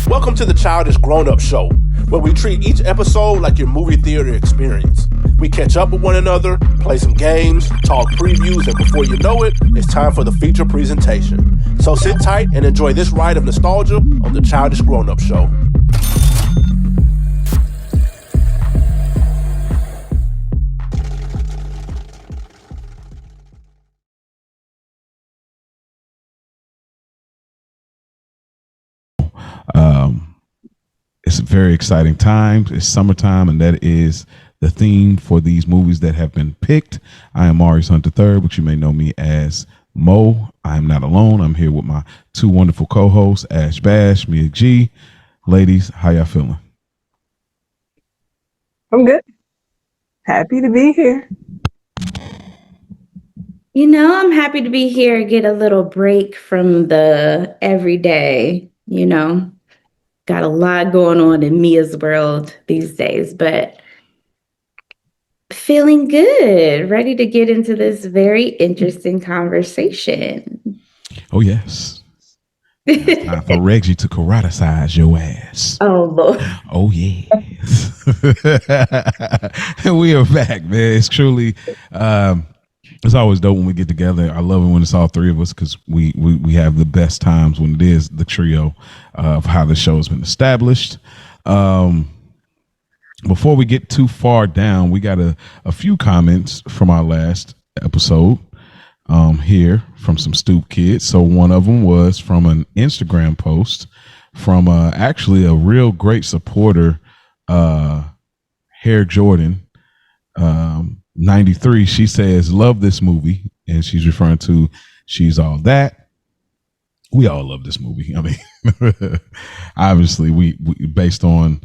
Welcome to the Childish Grown-Up Show, where we treat each episode like your movie theater experience. We catch up with one another, play some games, talk previews, and before you know it, it's time for the feature presentation. So sit tight and enjoy this ride of nostalgia on the Childish Grown-Up Show. It's a very exciting time. It's summertime, and that is the theme for these movies that have been picked. I am Maurice Hunter III, but you may know me as Mo. I am not alone. I'm here with my two wonderful co-hosts, Ash Bash, Mia G. Ladies, how y'all feeling? I'm good. Happy to be here. You know, I'm happy to be here, get a little break from the everyday, Got a lot going on in Mia's world these days, but feeling good, ready to get into this very interesting conversation. Oh, yes. It's time for Reggie to karatecize your ass. Oh, Lord. Oh, yes. And we are back, man. It's truly... it's always dope when we get together. I love it when it's all three of us because we have the best times when it is the trio of how the show has been established. Before we get too far down, we got a few comments from our last episode here from some Stoop kids. So one of them was from an Instagram post from actually a real great supporter, Hair Jordan. 93, she says, love this movie, and she's referring to She's All That. We all love this movie. I mean, obviously, we based on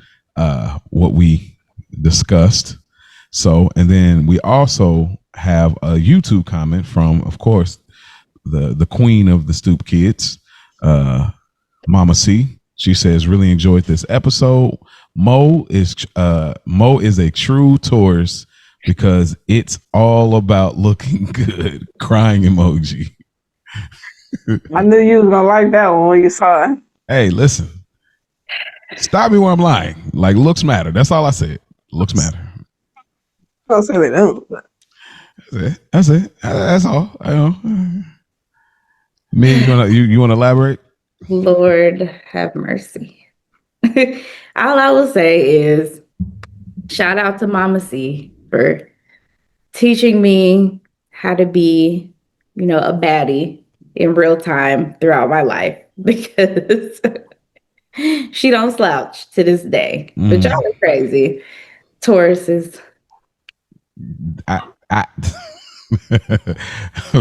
what we discussed. So, and then we also have a YouTube comment from, of course, the queen of the Stoop kids, Mama C. She says, really enjoyed this episode. Mo is a true tourist, because it's all about looking good. Crying emoji. I knew you was gonna like that one when you saw it. Hey, listen. Stop me where I'm lying. Like, looks matter. That's all I said. Looks matter. I'll say they don't. That's it. That's all. I know. Me, you want to elaborate? Lord have mercy. All I will say is shout out to Mama C for teaching me how to be, a baddie in real time throughout my life, because she don't slouch to this day. But y'all are crazy. Taurus is.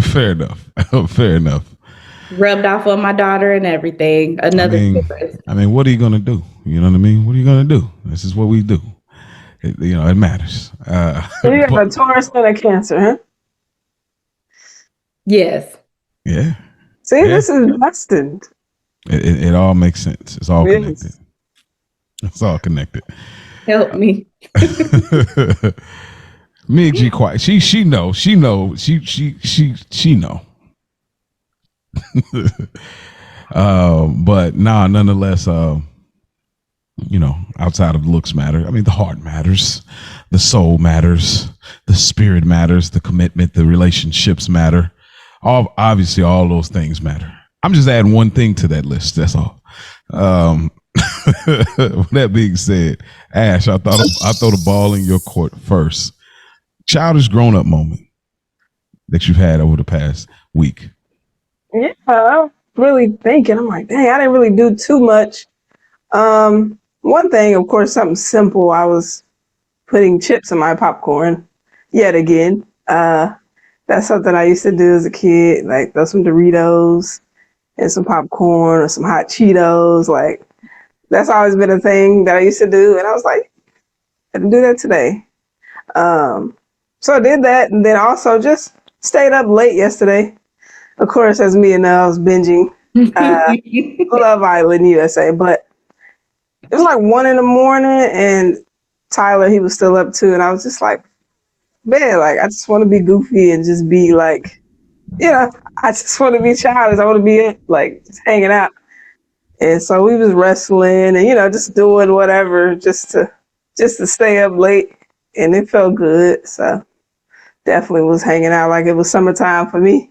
Fair enough. Fair enough. Rubbed off on my daughter and everything. Another difference. I mean, what are you gonna do? You know what I mean? What are you gonna do? This is what we do. It matters. So you have a Taurus and a Cancer, huh? Yes. Yeah. See, this is destined. It all makes sense. It's all connected. It's all connected. Help me. Me and G quiet. She know. She know. She know. But nonetheless, outside of looks matter. I mean, the heart matters, the soul matters, the spirit matters, the commitment, the relationships matter. Obviously, all those things matter. I'm just adding one thing to that list. That's all. With that being said, Ash, I throw the ball in your court first. Childish grown-up moment that you've had over the past week. Yeah, I'm really thinking. I'm like, dang, I didn't really do too much. One thing, of course, something simple. I was putting chips in my popcorn yet again. That's something I used to do as a kid, like throw some Doritos and some popcorn or some hot Cheetos. Like, that's always been a thing that I used to do. And I was like, I can do that today. So I did that, and then also just stayed up late yesterday. Of course, as me and I was binging Love Island USA, but it was like 1 a.m, and Tyler, he was still up too, and I was just like, man, like I just want to be goofy and just be like, I just want to be childish. I want to be like just hanging out. And so we was wrestling and just doing whatever just to stay up late, and it felt good. So definitely was hanging out like it was summertime for me.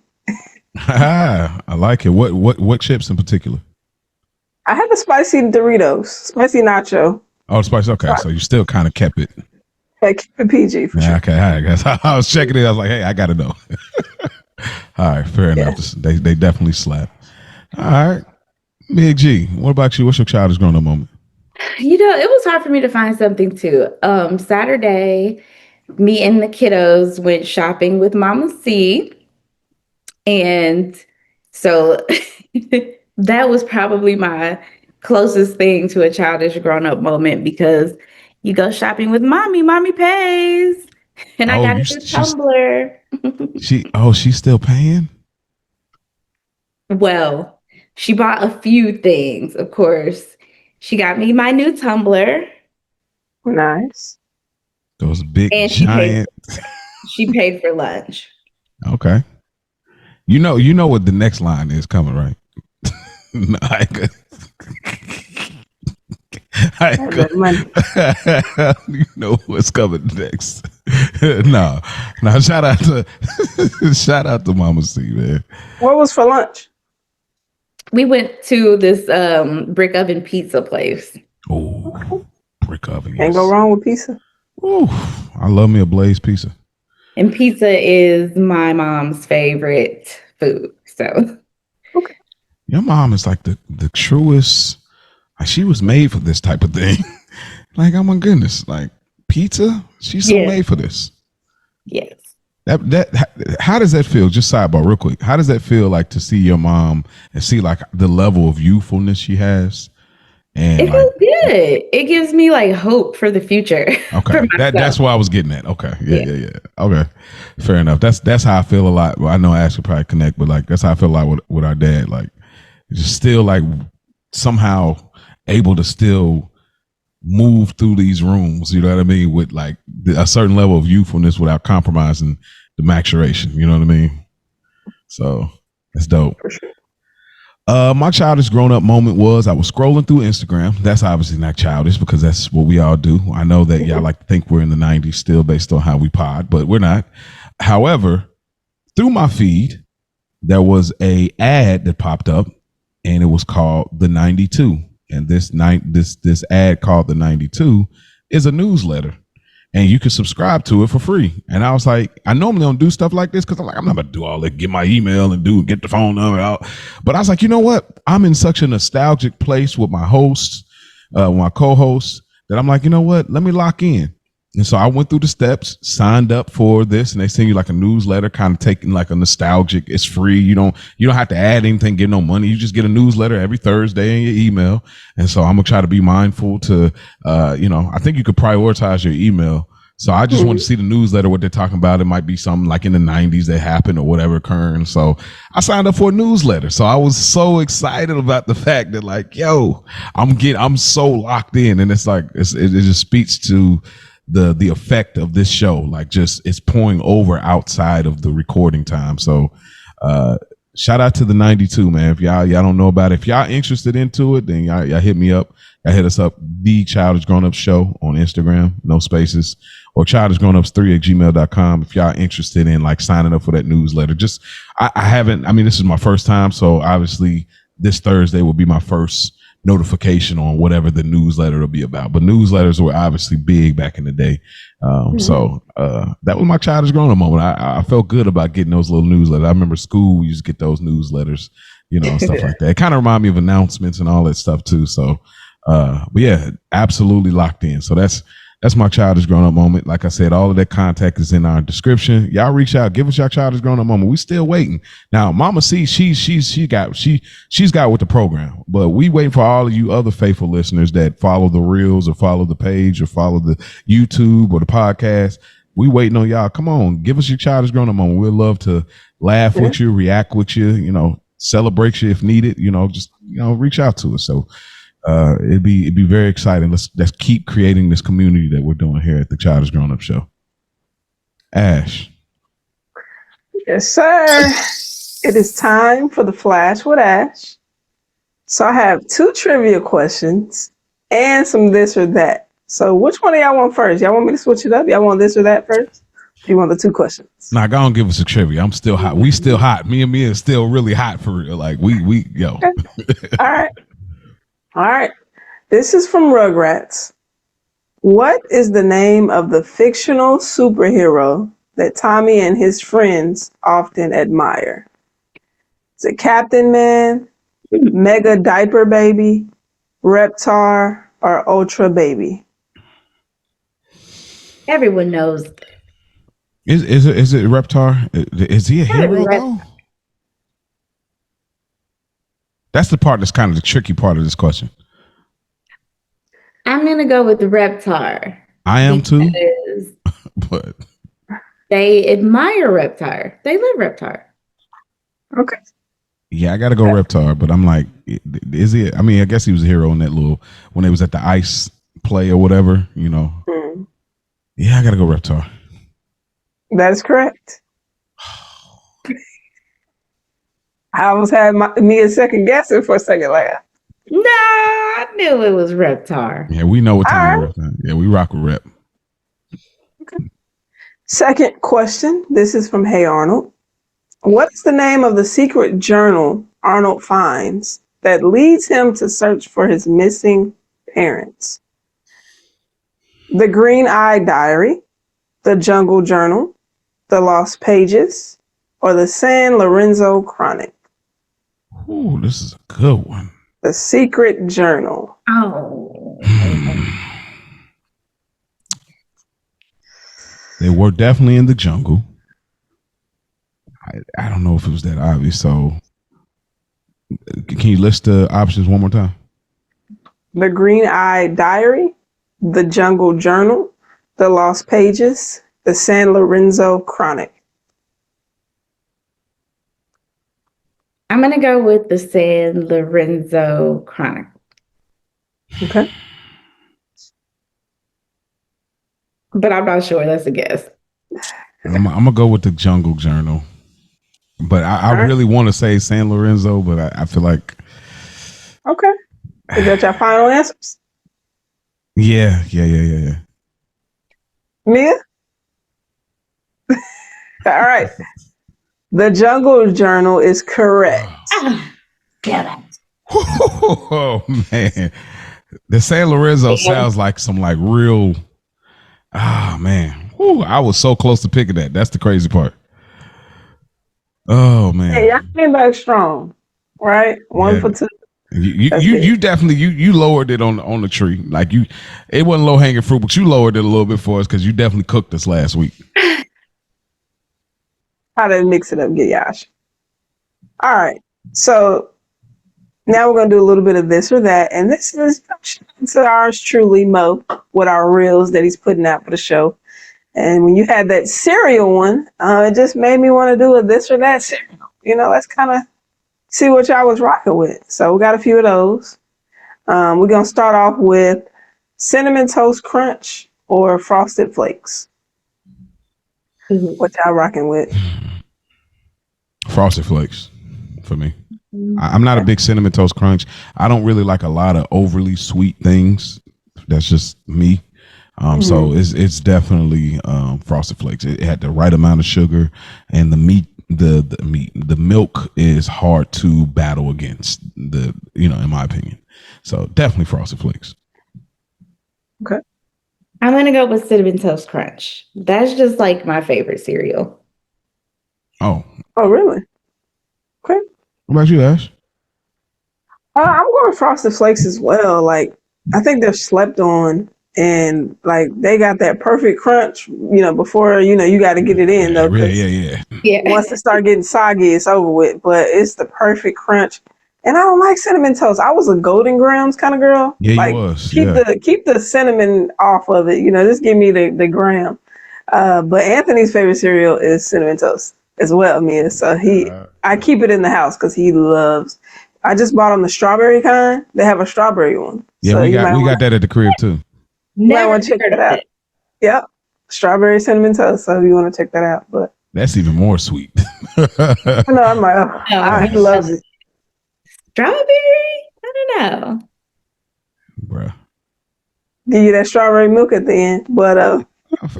I like it. What chips in particular? I had the spicy Doritos, spicy nacho. Oh, spicy. Okay, so you still kind of kept it. Like keep it PG for sure. Okay, I guess I was checking it. I was like, hey, I gotta know. All right, fair enough. They definitely slap. All right, Big G. What about you? What's your childish grown up moment? It was hard for me to find something too. Saturday, me and the kiddos went shopping with Mama C. And so that was probably my closest thing to a childish grown up moment, because you go shopping with mommy pays. And I got a new tumbler. She's still paying? Well, she bought a few things, of course. She got me my new tumbler. Nice. Those big and giant. She paid for lunch. Okay. You know what the next line is coming, right? You know what's coming next. No, shout out to Mama C, man. What was for lunch? We went to this brick oven pizza place. Oh, brick oven. Can't go wrong with pizza. Ooh, I love me a Blaze pizza. And pizza is my mom's favorite food. So, okay. Your mom is like the truest. Like, she was made for this type of thing. Like, oh my goodness, like pizza. She's so made for this. Yes. How does that feel? Just sidebar, real quick. How does that feel like to see your mom and see like the level of youthfulness she has? And it feels good. It gives me like hope for the future. Okay, that's what I was getting at. Okay, yeah. Okay, fair enough. That's how I feel a lot. Well, I know Ash could probably connect, but like that's how I feel a lot with our dad. Like, just still like somehow able to still move through these rooms. You know what I mean? With like a certain level of youthfulness without compromising the maturation. You know what I mean? So that's dope. For sure. My childish grown up moment was I was scrolling through Instagram. That's obviously not childish because that's what we all do. I know that y'all like to think we're in the 90s still based on how we pod, but we're not. However, through my feed, there was a ad that popped up and it was called The 92. And this ad called The 92 is a newsletter. And you can subscribe to it for free. And I was like, I normally don't do stuff like this because I'm not going to do all that, get my email and get the phone number out. But I was like, you know what? I'm in such a nostalgic place with my hosts, my co-hosts, that I'm like, you know what? Let me lock in. And so I went through the steps, signed up for this, and they send you like a newsletter, kind of taking like a nostalgic. It's free. You don't have to add anything, get no money. You just get a newsletter every Thursday in your email. And so I'm gonna try to be mindful to, I think you could prioritize your email. So I just want to see the newsletter, what they're talking about. It might be something like in the 90s that happened or whatever occurring. So I signed up for a newsletter. So I was so excited about the fact that like, yo, I'm so locked in, and it's like it just speaks to the effect of this show, like just it's pouring over outside of the recording time. So shout out to the 92, man. If y'all don't know about it, if y'all interested into it, then y'all hit me up. Y'all hit us up, TheChildishGrownupsShow on Instagram, no spaces, or childishgrownups3@gmail.com if y'all interested in like signing up for that newsletter. Just this is my first time, so obviously this Thursday will be my first notification on whatever the newsletter will be about. But newsletters were obviously big back in the day. So that was my childish grown up moment. I felt good about getting those little newsletters. I remember school, we used to get those newsletters, stuff like that. It kind of reminded me of announcements and all that stuff too. So, but yeah, absolutely locked in. So that's my childish grown up moment. Like I said, all of that contact is in our description. Y'all reach out, give us your childish grown up moment. We still waiting. Now, Mama C, she's got with the program, but we wait for all of you other faithful listeners that follow the reels or follow the page or follow the YouTube or the podcast. We waiting on y'all. Come on, give us your childish grown up moment. We'd love to laugh with you, react with you, celebrate you if needed. Just reach out to us. So it'd be very exciting. Let's keep creating this community that we're doing here at the Childish Grown Up Show. Ash. Yes, sir. It is time for the Flash with Ash. So I have 2 trivia questions and some this or that. So which one of y'all want first? Y'all want me to switch it up? Y'all want this or that first? Or you want the 2 questions? Nah, go on, give us a trivia. I'm still hot. We still hot. Me and Mia is still really hot for real. Like we yo. Okay. All right. This is from Rugrats. What is the name of the fictional superhero that Tommy and his friends often admire? Is it Captain Man, Mega Diaper Baby, Reptar, or Ultra Baby? Everyone knows. Is it Reptar? Is he a hero though? That's the part that's kind of the tricky part of this question. I'm gonna go with the Reptar. I am too. But they admire Reptar. They love Reptar. Okay. Yeah, I gotta go Reptar, but I'm like, is he? I mean, I guess he was a hero in that little when they was at the ice play or whatever, you know. Mm. Yeah, I gotta go Reptar. That is correct. I almost had me a second guessing for a second laugh. No, I knew it was Reptar. Yeah, we know what time right. Reptar. Yeah, we rock with Rep. Okay. Second question. This is from Hey Arnold. What is the name of the secret journal Arnold finds that leads him to search for his missing parents? The Green Eye Diary, the Jungle Journal, the Lost Pages, or the San Lorenzo Chronic? Ooh, this is a good one. The Secret Journal. Oh. They were definitely in the jungle. I don't know if it was that obvious. So, can you list the options one more time? The Green Eye Diary, the Jungle Journal, the Lost Pages, the San Lorenzo Chronic. I'm going to go with the San Lorenzo Chronic. Okay. But I'm not sure. That's a guess. I'm going to go with the Jungle Journal. But I really want to say San Lorenzo, but I feel like... Okay. Is that your final answers? Yeah. Mia? All right. The Jungle Journal is correct. Damn it. Oh, man. The San Lorenzo sounds like some like real... Ah, man. Whew, I was so close to picking that. That's the crazy part. Oh, man. Hey, y'all came back strong, right? One for 2. You definitely you lowered it on the tree. Like it wasn't low hanging fruit, but you lowered it a little bit for us because you definitely cooked us last week. How to mix it up, Giyash. All right, so now we're gonna do a little bit of this or that, and this is to ours truly, Mo, with our reels that he's putting out for the show. And when you had that cereal one, it just made me want to do a this or that cereal. You know, let's kind of see what y'all was rocking with. So we got a few of those. We're going to start off with Cinnamon Toast Crunch or Frosted Flakes. Mm-hmm. What y'all rocking with? Frosted Flakes for me. I'm not a big Cinnamon Toast Crunch. I don't really like a lot of overly sweet things. That's just me. So it's definitely Frosted Flakes. It had the right amount of sugar, and the meat, the milk is hard to battle against. In my opinion. So definitely Frosted Flakes. Okay. I'm gonna go with Cinnamon Toast Crunch. That's just like my favorite cereal. Oh, really? Okay. What about you, Ash? I'm going Frosted Flakes as well. Like, I think they're slept on. And like they got that perfect crunch, before you got to get it in though. Yeah. Once it start getting soggy, it's over with. But it's the perfect crunch. And I don't like cinnamon toast. I was a Golden Grahams kind of girl. Yeah, like, you was. Keep the cinnamon off of it. Just give me the graham. But Anthony's favorite cereal is cinnamon toast as well, Mia. So I keep it in the house because he loves. I just bought him the strawberry kind. They have a strawberry one. Yeah, so we got that at the crib too. Never want to check that out. Yep. Strawberry cinnamon toast. So if you want to check that out. But That's even more sweet. I know. I'm like, oh, I love it. Strawberry? I don't know. Bruh. Give you that strawberry milk at the end. But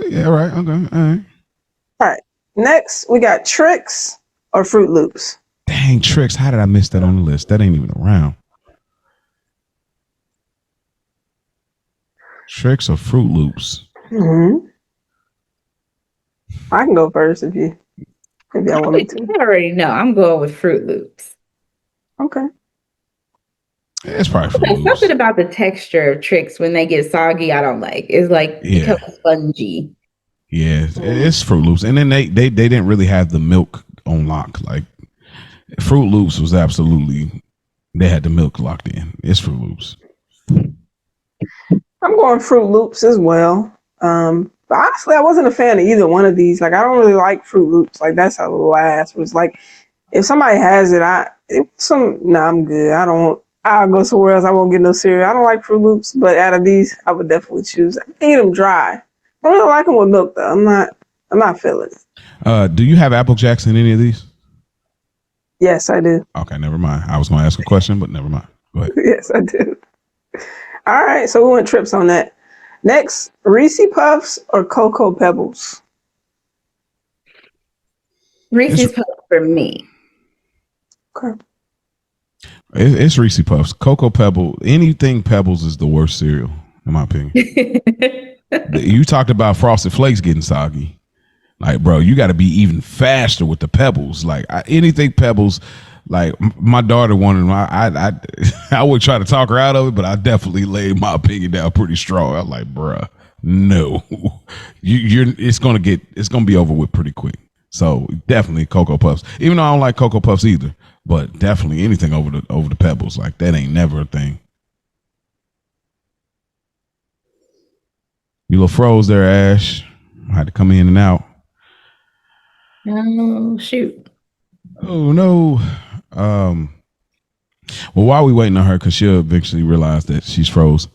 yeah, right. Okay. All right. Next, we got Tricks or Fruit Loops. Dang, Tricks. How did I miss that on the list? That ain't even around. Tricks or Fruit Loops? Mm-hmm. I can go first if y'all want me to. I already know. I'm going with Fruit Loops. Okay. Yeah, it's probably Fruit Loops. Something about the texture of Tricks when they get soggy, I don't like. It's like become spongy. Yeah, it's Fruit Loops, and then they didn't really have the milk on lock. Like Fruit Loops was absolutely, they had the milk locked in. It's Fruit Loops. I'm going Fruit Loops as well. But honestly, I wasn't a fan of either one of these. Like, I don't really like Fruit Loops. Like, that's a last. It was like, if somebody has it, I'm good. I'll go somewhere else. I won't get no cereal. I don't like Fruit Loops, but out of these, I would definitely choose. I can eat them dry. I don't really like them with milk though. I'm not feeling it. Do you have Apple Jacks in any of these? Yes, I do. Okay, never mind. I was going to ask a question, but never mind. Go ahead. Yes, I do. All right, so we went trips on that. Next, Reese Puffs or Cocoa Pebbles? Reese's Puffs for me. Okay. It's Reese Puffs. Cocoa Pebble, anything Pebbles is the worst cereal, in my opinion. You talked about Frosted Flakes getting soggy. Like, bro, you got to be even faster with the Pebbles. Like, anything Pebbles, like my daughter wanted, I would try to talk her out of it, but I definitely laid my opinion down pretty strong. I'm like, bruh, no, it's gonna be over with pretty quick. So definitely Cocoa Puffs. Even though I don't like Cocoa Puffs either, but definitely anything over the Pebbles, like that ain't never a thing. You little froze there, Ash. I had to come in and out. Oh shoot. Oh no. Well, while we waiting on her, because she'll eventually realize that she's froze.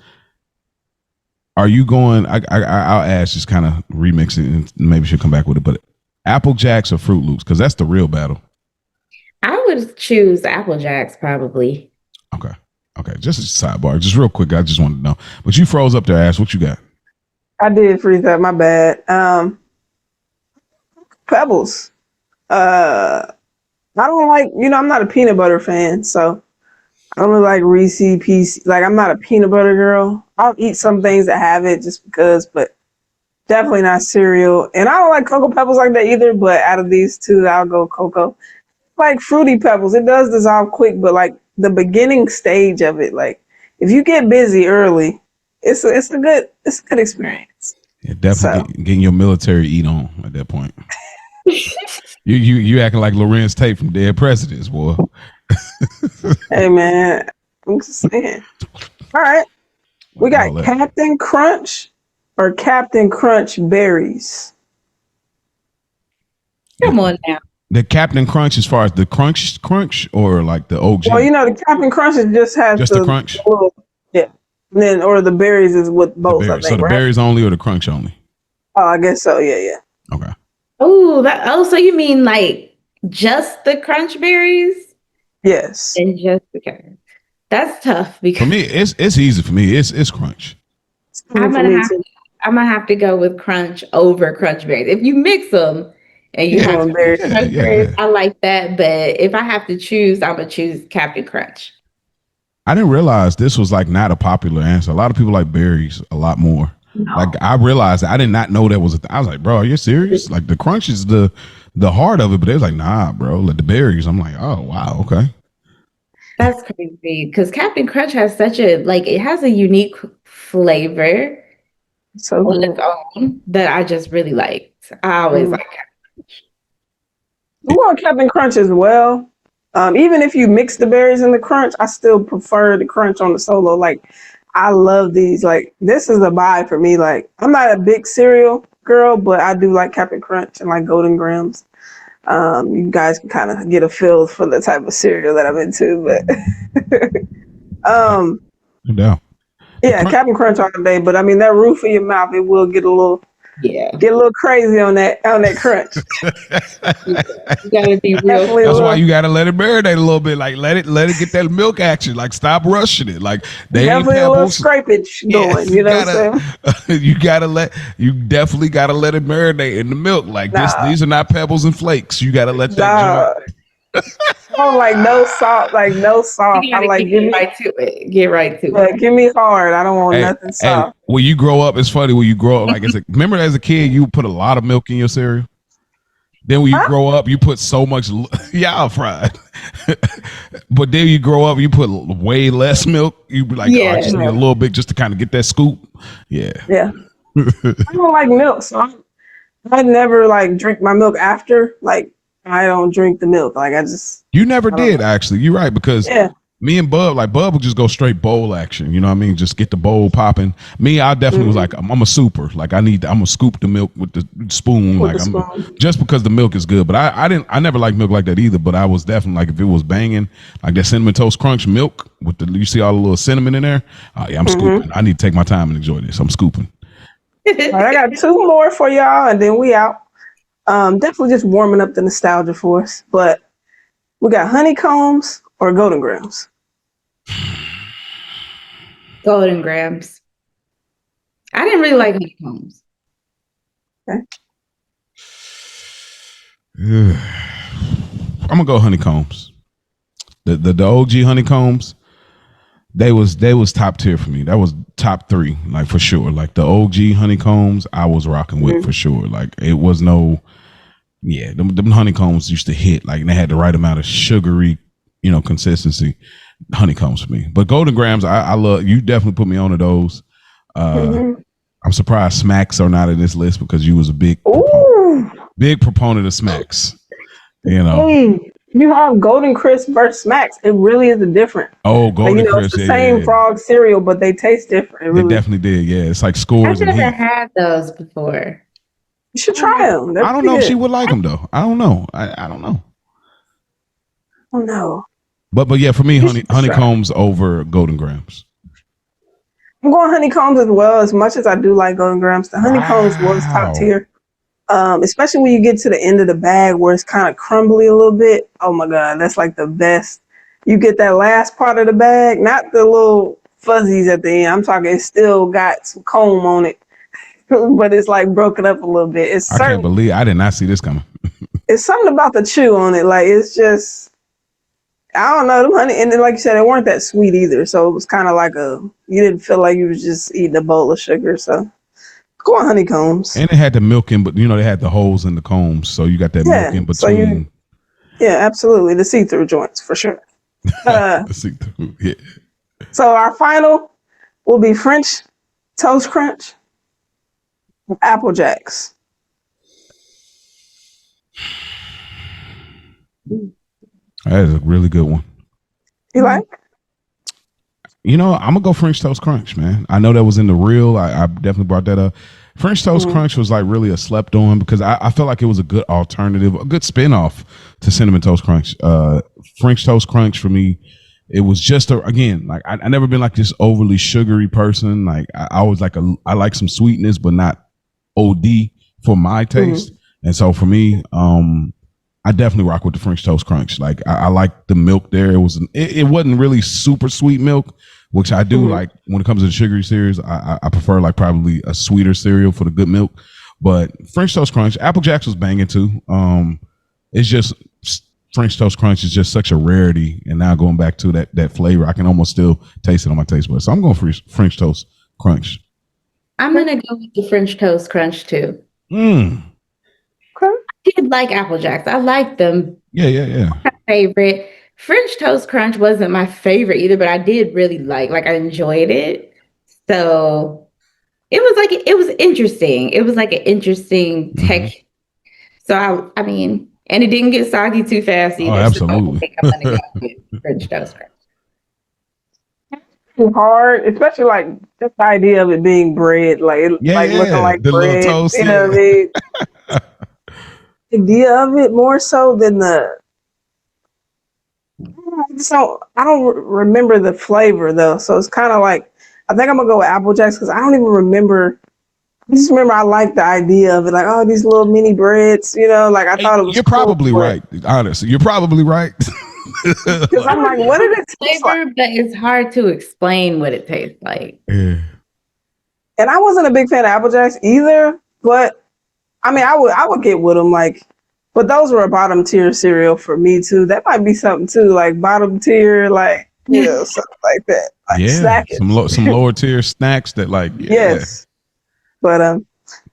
Are you going? I'll ask, just kind of remix it, and maybe she'll come back with it. But Apple Jacks or Fruit Loops? Because that's the real battle. I would choose Apple Jacks probably. Okay. Just a sidebar, just real quick. I just wanted to know. But you froze up there, Ash. What you got? I did freeze up. My bad. Pebbles. I don't like. I'm not a peanut butter fan, so I don't really like Reese Pieces. Like, I'm not a peanut butter girl. I'll eat some things that have it just because, but definitely not cereal. And I don't like Cocoa Pebbles like that either, but out of these two, I'll go Cocoa. Like Fruity Pebbles, it does dissolve quick, but like the beginning stage of it, like if you get busy early, it's a good experience. Yeah, definitely getting your military eat on at that point. You acting like Lorenz Tate from Dead Presidents, boy. Hey man, I'm just saying. All right, we got Captain Crunch or Captain Crunch berries. Come on now. The Captain Crunch, as far as the crunch or like the OG? Well, the Captain Crunch just has the crunch. Yeah, and then or the berries is with both. I think, so the berries only or the crunch only? Oh, I guess so. Yeah. Okay. So you mean like just the crunch berries? Yes. And just okay. That's tough because for me, it's easy for me. It's crunch. I'm gonna have to go with crunch over crunch berries. If you mix them and you have berries, I like that. But if I have to choose, I'm gonna choose Captain Crunch. I didn't realize this was like not a popular answer. A lot of people like berries a lot more. No. Like I realized I did not know that was I was like, bro, are you serious? Like the crunch is the heart of it, but they was like, nah, bro, like the berries. I'm like, oh wow, okay. That's crazy because Captain Crunch has it has a unique flavor on its own that I just really liked. I always like Captain Crunch. I'm on Captain Crunch as well. Even if you mix the berries in the crunch, I still prefer the crunch on the solo. Like, I love these. Like, this is a buy for me. Like, I'm not a big cereal girl, but I do like Captain Crunch and like Golden Grahams. You guys can kind of get a feel for the type of cereal that I'm into, but yeah, Captain Crunch all day. But I mean, that roof of your mouth, it will get a little Yeah. Get a little crazy on that crunch. You gotta be real. Definitely That's why you gotta let it marinate a little bit. Like let it get that milk action. Like stop rushing it. Like they ain't definitely a little pebbles. scrapage going. You know what I'm saying? You definitely gotta let it marinate in the milk. Like these are not pebbles and flakes. You gotta let that Nah. joint. I don't like no salt. Like no soft. You I gotta like get right to it. Get right to it. give me hard. I don't want nothing Hey, soft. when you grow up, it's funny when you grow up. Like remember as a kid, you put a lot of milk in your cereal. Then when you grow up, you put so much. Y'all fried. But then you grow up, you put way less milk. You be like, I just need a little bit just to kind of get that scoop. Yeah. Yeah. I don't like milk, so I never like drink my milk after. Like I don't drink the milk. Like You never did actually. You're right because me and Bub would just go straight bowl action. You know what I mean? Just get the bowl popping. Me, I definitely was like, I'm a super. Like I'm gonna scoop the milk with the spoon. Just because the milk is good. But I never liked milk like that either. But I was definitely like, if it was banging, like that cinnamon toast crunch milk with you see all the little cinnamon in there. Yeah, I'm scooping. I need to take my time and enjoy this. I'm scooping. All right, I got two more for y'all, and then we out. Definitely just warming up the nostalgia for us. But we got honeycombs or golden grams. Golden grams. I didn't really like honeycombs. Okay. I'm gonna go honeycombs. The OG honeycombs. They was top tier for me. That was top 3, like for sure. Like the OG honeycombs, I was rocking with for sure. Like it was no, them honeycombs used to hit. Like they had the right amount of sugary, consistency. Honeycombs for me, but golden grams, I love. You definitely put me on to those. I'm surprised smacks are not in this list because you was a big proponent of smacks. You have Golden Crisp versus Smacks. It really is a different. Oh, Golden Crisp. It's the same frog cereal, but they taste different. They definitely did. Yeah, it's like scores. I've never had those before. You should try them. I don't know if she would like them though. I don't know. I don't know. Oh no. But yeah, for me, honeycombs over golden grams. I'm going honeycombs as well. As much as I do like golden grams, the honeycombs was top tier. Especially when you get to the end of the bag where it's kind of crumbly a little bit. Oh my God, that's like the best. You get that last part of the bag, not the little fuzzies at the end. I'm talking, it still got some comb on it, but it's like broken up a little bit. I can't believe I did not see this coming. It's something about the chew on it. Like it's just, I don't know, them honey, and then like you said, they weren't that sweet either. So it was kind of like you didn't feel like you was just eating a bowl of sugar. So go on honeycombs. And it had the milk in, but they had the holes in the combs, so you got that milk in between. Absolutely, the see-through joints for sure. The see-through, yeah. So our final will be French Toast Crunch, Apple Jacks. That is a really good one. You like? I'm gonna go French Toast Crunch, man. I know that was in the reel. I definitely brought that up. French Toast Crunch was like really a slept on because I felt like it was a good alternative, a good spinoff to Cinnamon Toast Crunch. French Toast Crunch for me, it was just I never been like this overly sugary person. Like I always I like some sweetness, but not OD for my taste. And so for me, I definitely rock with the French Toast Crunch. Like I like the milk there. It wasn't really super sweet milk, which I do like when it comes to the sugary cereals. I prefer like probably a sweeter cereal for the good milk. But French Toast Crunch, Apple Jacks was banging too. It's just French Toast Crunch is just such a rarity. And now going back to that flavor, I can almost still taste it on my taste buds. So I'm going for French Toast Crunch. I'm gonna go with the French Toast Crunch too. Okay. I did like Apple Jacks. I like them. Yeah. My favorite. French Toast Crunch wasn't my favorite either, but I did really like I enjoyed it. So it was interesting. It was like an interesting tech. So I mean, and it didn't get soggy too fast either. Oh, absolutely. So I think I'm gonna go with French Toast Crunch. Hard, especially like just the idea of it being bread, looking like the bread. Little toast, you know what I mean? The idea of it more so than I don't remember the flavor though. So it's kind of like I think I'm gonna go with Apple Jacks because I don't even remember I just remember I liked the idea of it, like, oh, these little mini breads, like I thought it was You're cool. probably right. Honestly, you're probably right. Because I'm like, what did it taste like? Flavor, but it's hard to explain what it tastes like. Yeah. And I wasn't a big fan of Apple Jacks either, but I mean, I would get with them, like, but those were a bottom tier cereal for me too. That might be something too, like bottom tier, like, something like that. Like Yeah, snacking. some lower tier snacks that like Yes. But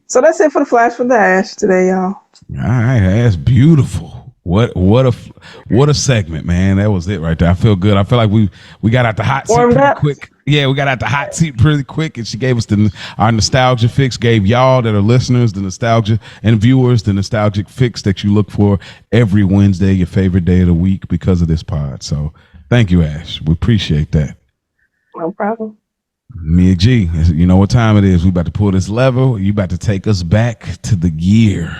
so that's it for the flash for the ash today, y'all. All right, that's beautiful. What a segment, man. That was it right there. I feel good. I feel like we got out the hot seat pretty quick. Yeah, we got out the hot seat pretty quick, and she gave us our nostalgia fix. Gave y'all that are listeners the nostalgia and viewers the nostalgic fix that you look for every Wednesday, your favorite day of the week, because of this pod. So thank you, Ash. We appreciate that. No problem. Mia G, you know what time it is. We about to pull this lever. You about to take us back to the year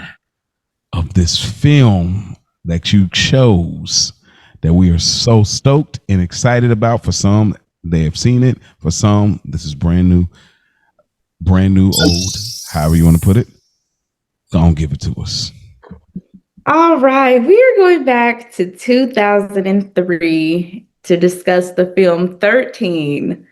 of this film that you chose, that we are so stoked and excited about. For some, they have seen it. For some, this is brand new, old, however you want to put it. Don't give it to us. All right, we are going back to 2003 to discuss the film 13.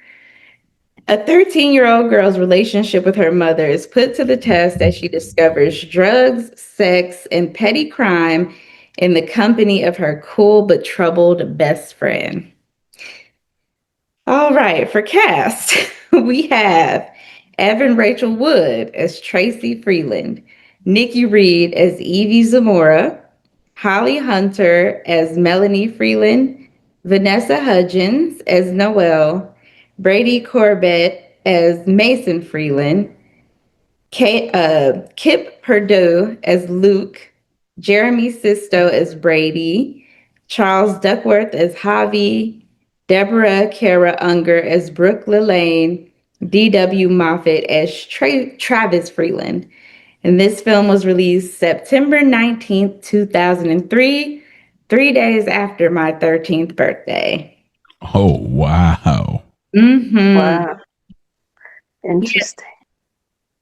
A 13-year-old girl's relationship with her mother is put to the test as she discovers drugs, sex, and petty crime in the company of her cool but troubled best friend. All right, for cast, we have Evan Rachel Wood as Tracy Freeland, Nikki Reed as Evie Zamora, Holly Hunter as Melanie Freeland, Vanessa Hudgens as Noelle, Brady Corbett as Mason Freeland, Kip Perdue as Luke, Jeremy Sisto as Brady, Charles Duckworth as Javi, Deborah Kara Unger as Brooke Lillane, D.W. Moffat as Travis Freeland. And this film was released September 19th, 2003, 3 days after my 13th birthday. Oh, wow. Mm-hmm. Wow. Interesting.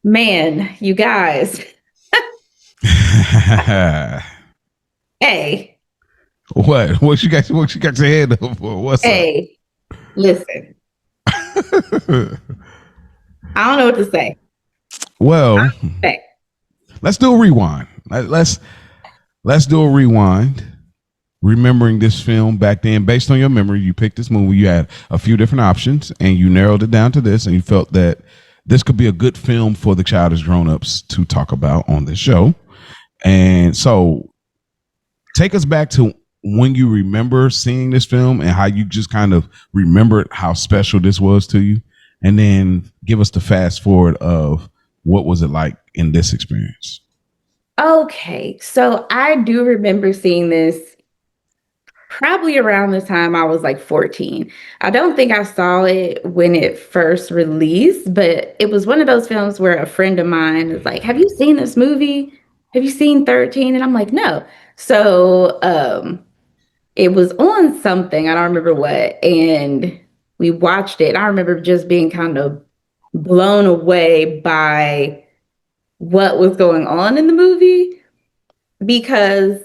Man, you guys. Hey. What you got your head up for? What's hey, up? Listen. I don't know what to say. Well, let's do a rewind. Let's do a rewind. Remembering this film back then, based on your memory, you picked this movie. You had a few different options, and you narrowed it down to this, and you felt that this could be a good film for the Childish Grownups to talk about on this show. And so, take us back to when you remember seeing this film and how you just kind of remembered how special this was to you, and then give us the fast forward of what was it like in this experience. Okay, so I do remember seeing this probably around the time I was like 14. I don't think I saw it when it first released, but it was one of those films where a friend of mine was like, have you seen this movie? Have you seen 13? And I'm like, no. So it was on something, I don't remember what, and we watched it. I remember just being kind of blown away by what was going on in the movie, because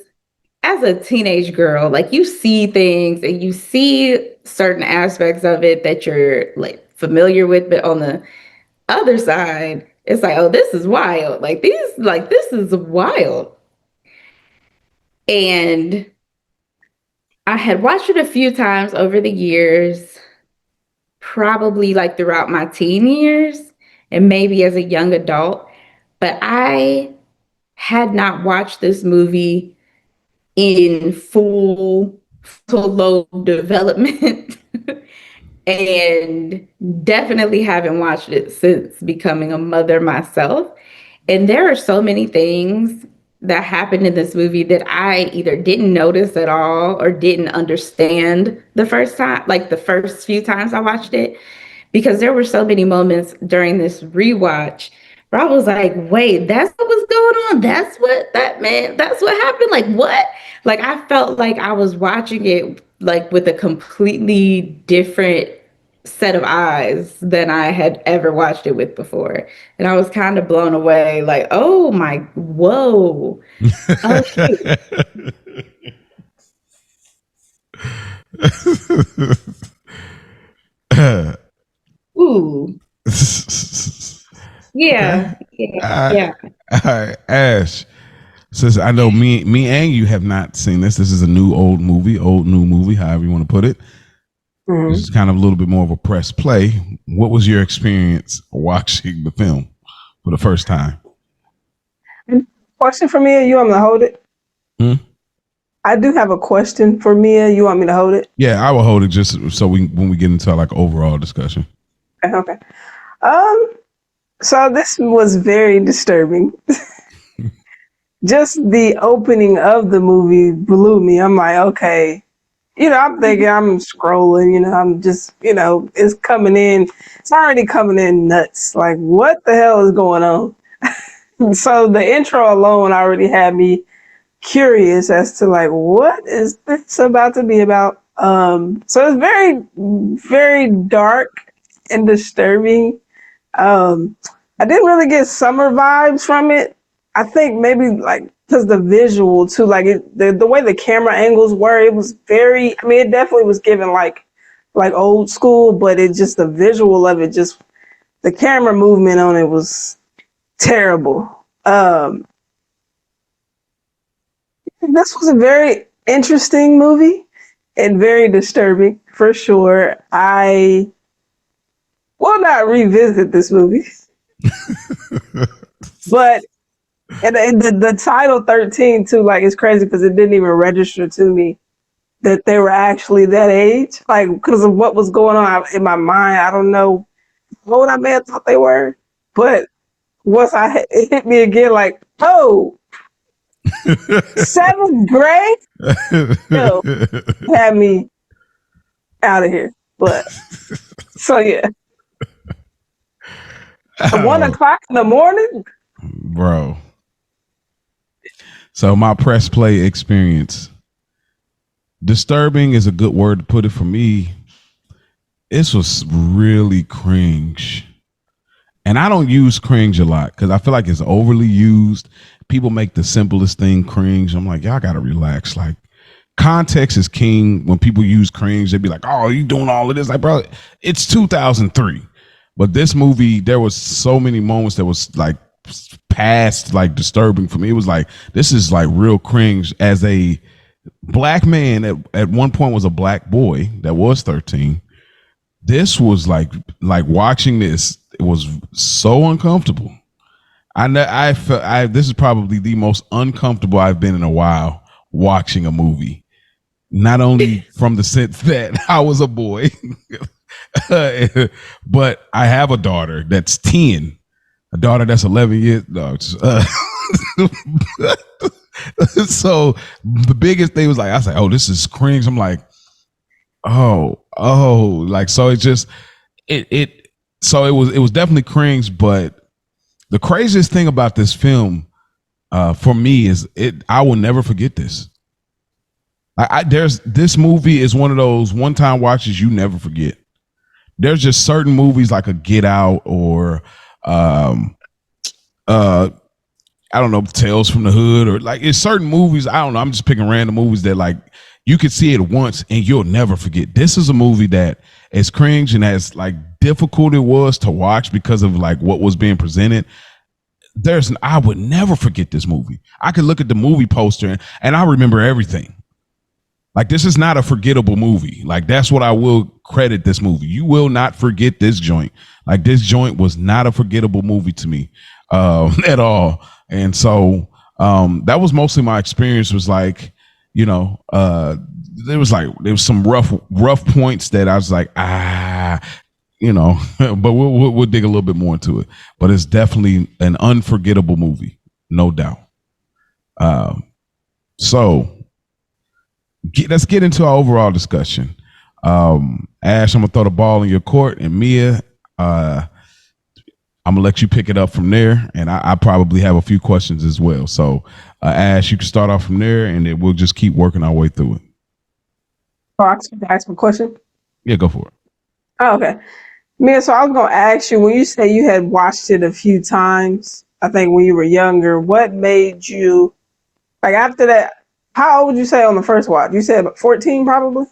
as a teenage girl, like, you see things and you see certain aspects of it that you're like familiar with, but on the other side, it's like, oh, this is wild. This is wild. And I had watched it a few times over the years, probably like throughout my teen years and maybe as a young adult, but I had not watched this movie in full load development and definitely haven't watched it since becoming a mother myself. And there are so many things that happened in this movie that I either didn't notice at all or didn't understand the first time, like the first few times I watched it, because there were so many moments during this rewatch where I was like, wait, that's what was going on. That's what happened. Like, what? Like, I felt like I was watching it like with a completely different set of eyes than I had ever watched it with before. And I was kind of blown away, like, oh my, whoa. Oh, shoot. Ooh. Yeah. Yeah. All right, Ash. Since I know me and you have not seen this. This is a new new movie, however you want to put it. Mm-hmm. This is kind of a little bit more of a press play. What was your experience watching the film for the first time? Question for Mia, you want me to hold it? I do have a question for Mia. You want me to hold it? Yeah, I will hold it just so when we get into like overall discussion. Okay. So this was very disturbing. Just the opening of the movie blew me. I'm like, okay. I'm thinking, I'm scrolling, I'm just, it's coming in. It's already coming in nuts. Like, what the hell is going on? So the intro alone already had me curious as to like, what is this about to be about? So it's very, very dark and disturbing. I didn't really get summer vibes from it. I think maybe like because the visual too, like the way the camera angles were, it was very. I mean, it definitely was given like old school, but it just the visual of it, just the camera movement on it was terrible. This was a very interesting movie and very disturbing for sure. I will not revisit this movie, but. And the title 13 too, like it's crazy because it didn't even register to me that they were actually that age. Like because of what was going on in my mind, I don't know what I may have thought they were, but once it hit me again, like oh, 7th grade, no, had me out of here. But so yeah, 1:00 in the morning, bro. So my press play experience, disturbing is a good word to put it for me. This was really cringe. And I don't use cringe a lot because I feel like it's overly used. People make the simplest thing cringe. I'm like, y'all got to relax. Like context is king. When people use cringe, they'd be like, oh, you doing all of this? Like, bro, it's 2003. But this movie, there was so many moments that was like, past like disturbing for me. It was like this is like real cringe as a black man at one point was a black boy that was 13. This was like watching this, it was so uncomfortable. I felt this is probably the most uncomfortable I've been in a while watching a movie. Not only from the sense that I was a boy, but I have a daughter that's 10. A daughter that's 11 years. So the biggest thing was like, I was like, oh, this is cringe. I'm like, oh, like, so it just, so it was definitely cringe. But the craziest thing about this film for me is I will never forget this. This movie is one of those one-time watches you never forget. There's just certain movies like a Get Out or I don't know, Tales from the Hood, or like it's certain movies. I don't know. I'm just picking random movies that like you could see it once and you'll never forget. This is a movie that as cringe and as like difficult it was to watch because of like what was being presented. I would never forget this movie. I could look at the movie poster and I remember everything. Like this is not a forgettable movie. Like that's what I will credit this movie. You will not forget this joint. Like this joint was not a forgettable movie to me at all. And so that was mostly my experience. Was like, there was some rough points that I was like, but we'll dig a little bit more into it. But it's definitely an unforgettable movie, no doubt. So let's get into our overall discussion. Ash, I'm gonna throw the ball in your court, and Mia, I'm gonna let you pick it up from there, and I probably have a few questions as well. So, Ash, you can start off from there, and then we'll just keep working our way through it. Fox, can I ask a question? Yeah, go for it. Oh, okay. Mia, so I was gonna ask you, when you say you had watched it a few times, I think when you were younger, what made you like after that? How old would you say on the first watch? You said 14 probably?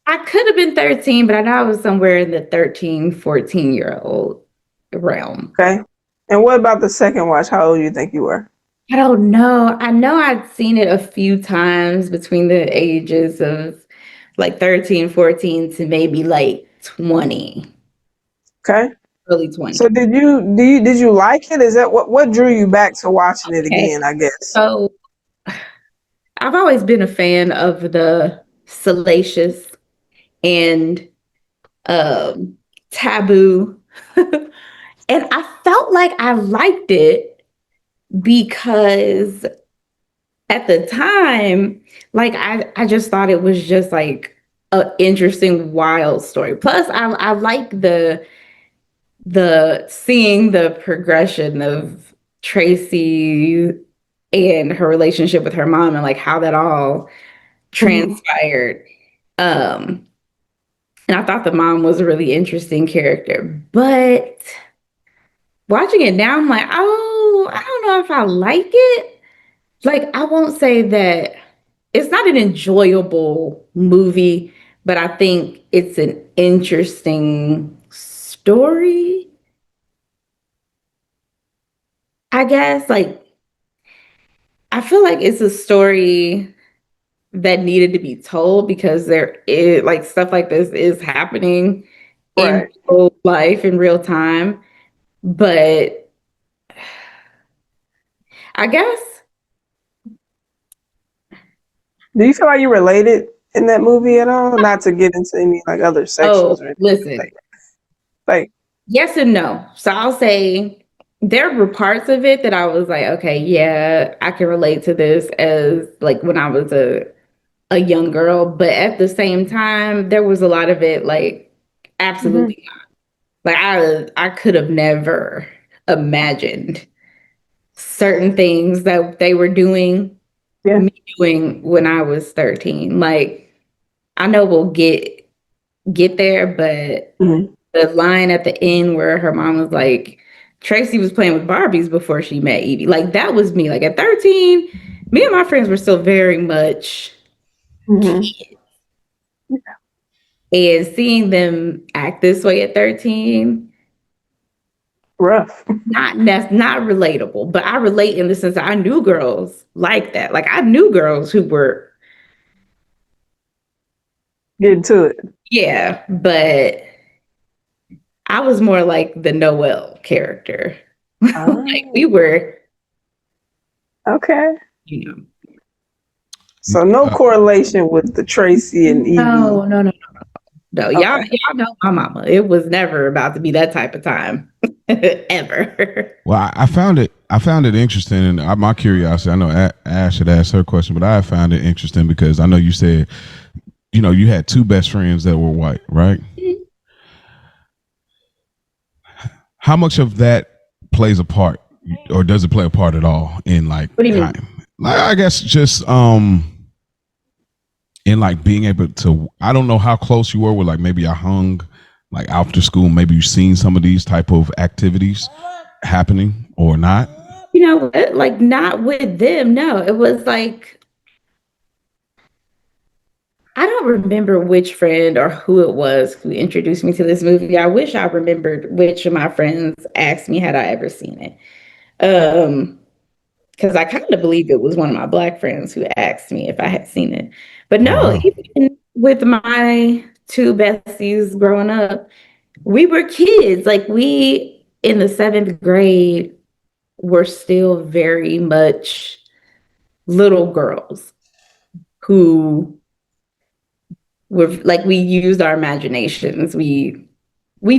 I could have been 13, but I know I was somewhere in the 13, 14-year-old realm. Okay. And what about the second watch? How old do you think you were? I don't know. I know I'd seen it a few times between the ages of like 13, 14 to maybe like 20, Okay. early So 20. did you like it? Is that what drew you back to watching it Okay. again, I guess? So I've always been a fan of the salacious and um, taboo. And I felt like I liked it because at the time, like I just thought it was just like an interesting, wild story. Plus, I like the seeing the progression of Tracy and her relationship with her mom and like how that all Mm-hmm. transpired. Um, and I thought the mom was a really interesting character, but watching it now, I'm like, oh, I don't know if I like it. Like, I won't say that it's not an enjoyable movie, but I think it's an interesting story. I guess, like, I feel like it's a story that needed to be told because there is like stuff like this is happening in Right. real life in real time. But I guess, Do you feel like you related in that movie at all? Not to get into any like other oh, sections or anything. listen, Like yes and no. So I'll say there were parts of it that I was like, okay, yeah, I can relate to this as like when I was a young girl, but at the same time, there was a lot of it like mhm. absolutely not. Like I could have never imagined certain things that they were doing Yeah. me doing when I was 13. Like I know we'll get there, but Mhm. the line at the end where her mom was like, Tracy was playing with Barbies before she met Evie. Like that was me. Like at 13, me and my friends were still very much Mhm. kids. And seeing them act this way at 13, Rough. not relatable, but I relate in the sense that I knew girls like that. Like I knew girls who were, Get into it. yeah, but I was more like the Noelle character. Like Ah, we were, okay. you know, So no correlation with the Tracy and Evie. no. No, Okay. y'all know my mama. It was never about to be that type of time. Ever. Well, I found it. I found it interesting, and my curiosity. I know Ash had asked her question, but I found it interesting because I know you said, you had two best friends that were white, right? How much of that plays a part, or does it play a part at all in like What do you how, mean? like I guess just in like being able to, I don't know how close you were with like maybe I hung like after school, maybe you've seen some of these type of activities happening or not. You know what? Like not with them. No, it was like I don't remember which friend or who it was who introduced me to this movie. I wish I remembered which of my friends asked me had I ever seen it. Because I kind of believe it was one of my black friends who asked me if I had seen it. But Oh no, wow. even with my two besties growing up, we were kids. Like we in the seventh grade were still very much little girls who were like we used our imaginations. We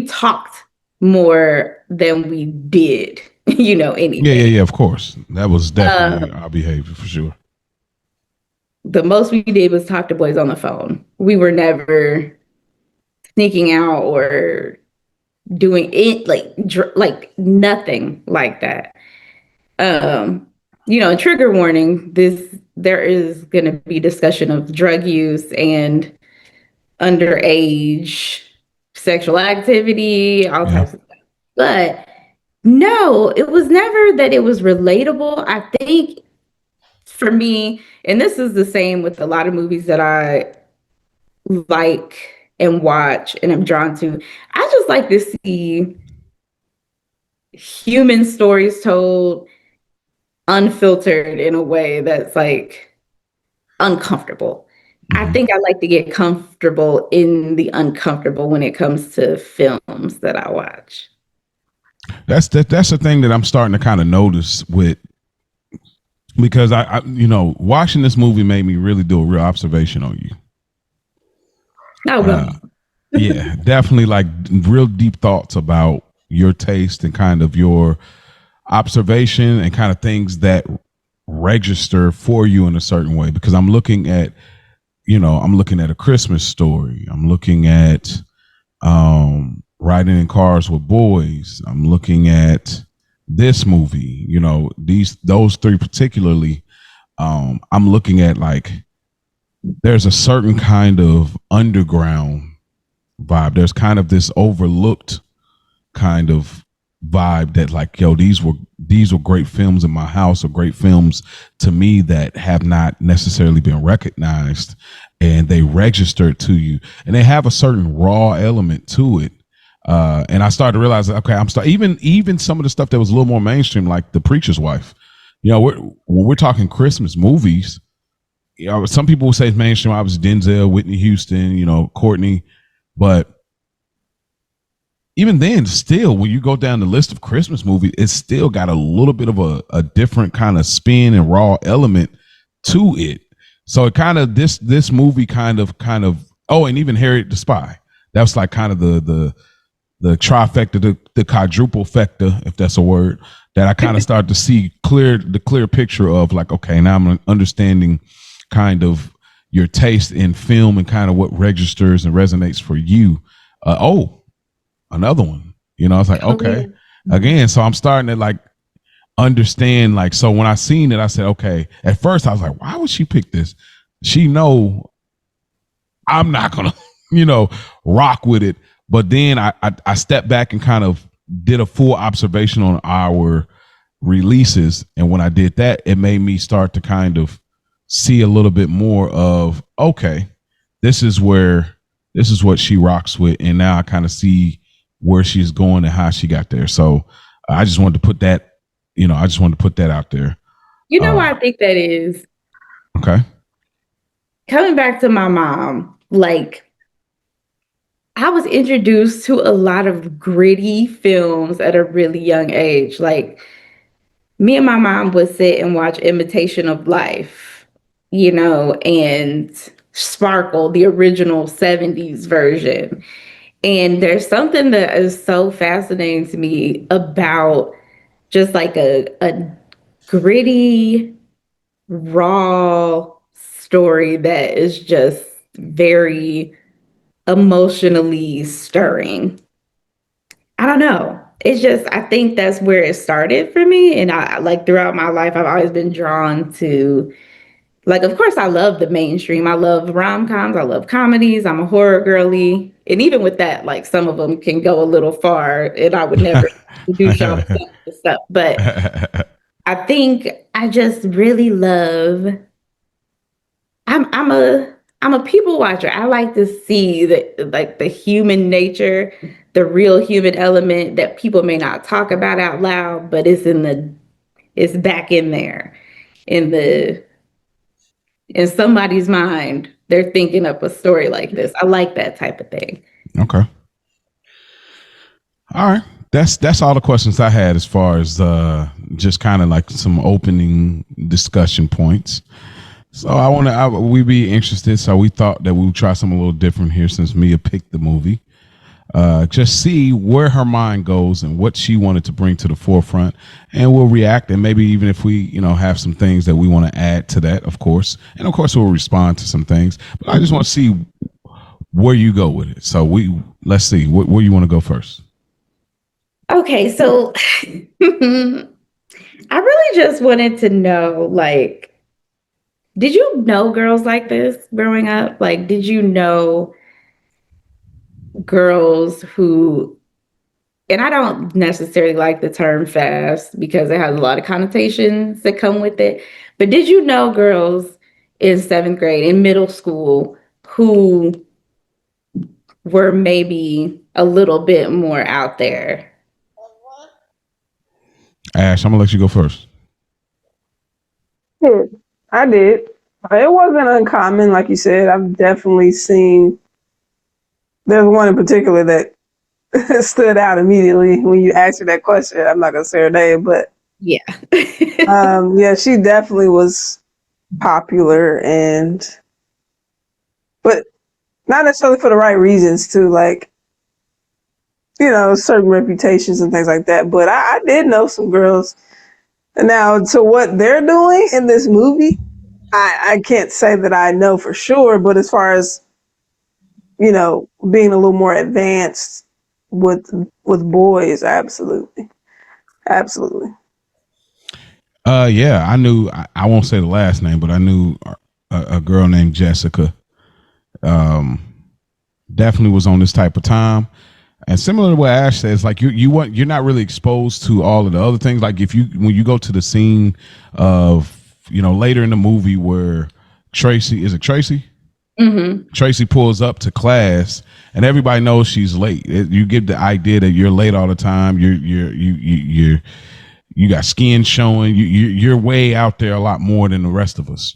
talked more than we did, Yeah, anything. yeah. Of course, that was definitely Um, our behavior for sure. the most we did was talk to boys on the phone. We were never sneaking out or doing it like nothing like that. Trigger warning, there is going to be discussion of drug use and underage sexual activity, all types of stuff. But no, it was never that it was relatable. I think for me, and this is the same with a lot of movies that I like and watch and I'm drawn to. I just like to see human stories told unfiltered in a way that's like uncomfortable. I think I like to get comfortable in the uncomfortable when it comes to films that I watch. That's the thing that I'm starting to kind of notice with, because I watching this movie made me really do a real observation on you. Yeah, definitely, like real deep thoughts about your taste and kind of your observation and kind of things that register for you in a certain way. Because I'm looking at A Christmas Story. I'm looking at Riding in Cars with Boys. I'm looking at this movie. Those three particularly. I'm looking at, like, there's a certain kind of underground vibe. There's kind of this overlooked kind of vibe that, like, yo, these were great films in my house, or great films to me that have not necessarily been recognized, and they registered to you, and they have a certain raw element to it. And I started to realize that, okay, even some of the stuff that was a little more mainstream, like The Preacher's Wife. When we're talking Christmas movies, some people will say it's mainstream. Obviously, Denzel, Whitney Houston, Courtney, but even then, still, when you go down the list of Christmas movies, it's still got a little bit of a different kind of spin and raw element to it. So it kind of this movie kind of and even Harriet the Spy. That was like kind of the trifecta, the quadruple fecta, if that's a word, that I kind of started to see the clear picture of, like, okay, now I'm understanding kind of your taste in film and kind of what registers and resonates for you. Another one, I was like, okay, again. So I'm starting to, like, understand, like, so when I seen it, I said, okay, at first I was like, why would she pick this? She know I'm not gonna, rock with it. But then I stepped back and kind of did a full observation on our releases. And when I did that, it made me start to kind of see a little bit more of, okay, this is what she rocks with. And now I kind of see where she's going and how she got there. So I just wanted to put that, out there. Why I think that is? Okay. Coming back to my mom, like, I was introduced to a lot of gritty films at a really young age. Like, me and my mom would sit and watch Imitation of Life, and Sparkle, the original 70s version. And there's something that is so fascinating to me about just like a gritty, raw story that is just very emotionally stirring. I don't know. It's just, I think that's where it started for me. And I, like, throughout my life, I've always been drawn to, like, of course, I love the mainstream. I love rom-coms. I love comedies. I'm a horror girly. And even with that, like, some of them can go a little far, and I would never do Shaun the stuff. But I think I just really love, I'm a people watcher. I like to see the human nature, the real human element that people may not talk about out loud, but it's back in there in somebody's mind. They're thinking up a story like this. I like that type of thing. Okay. All right. That's all the questions I had as far as just kind of like some opening discussion points. So we'd be interested. So we thought that we would try something a little different here, since Mia picked the movie. Just see where her mind goes and what she wanted to bring to the forefront, and we'll react. And maybe even if we, have some things that we want to add to that, of course, and of course we'll respond to some things. But I just want to see where you go with it. So let's see where you want to go first. Okay, so I really just wanted to know, like, did you know girls like this growing up? Like, did you know girls who, and I don't necessarily like the term fast because it has a lot of connotations that come with it. But did you know girls in 7th grade, in middle school, who were maybe a little bit more out there? Ash, I'm gonna let you go first. Yeah, I did. It wasn't uncommon, like you said. I've definitely seen. There's one in particular that stood out immediately when you asked her that question. I'm not gonna say her name, but Yeah. yeah, she definitely was popular, but not necessarily for the right reasons too, like, certain reputations and things like that. But I did know some girls. Now, to what they're doing in this movie, I can't say that I know for sure, but as far as, being a little more advanced with boys, absolutely. Absolutely. Yeah, I knew. I won't say the last name, but I knew a girl named Jessica. Um, Definitely was on this type of time. And similar to what Ash says, like you're not really exposed to all of the other things. Like when you go to the scene of later in the movie where Tracy, is it Tracy? Mm-hmm. Tracy pulls up to class and everybody knows she's late. You get the idea that you're late all the time. You got skin showing. You're way out there a lot more than the rest of us.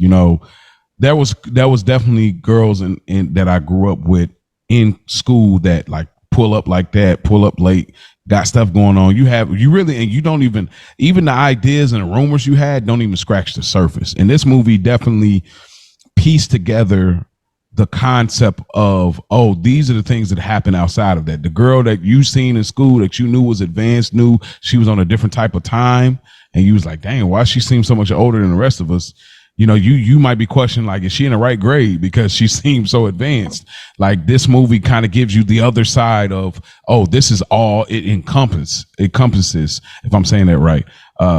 There was definitely girls in that I grew up with in school that like pull up like that, pull up late, got stuff going on. You don't even the ideas and the rumors you had don't even scratch the surface. And this movie definitely pieced together the concept of, oh, these are the things that happen outside of that. The girl that you seen in school that you knew was advanced, knew she was on a different type of time, and you was like, dang, why she seems so much older than the rest of us? You might be questioning, like, is she in the right grade because she seems so advanced? Like, this movie kind of gives you the other side of, oh, this is all it encompasses, if I'm saying that right.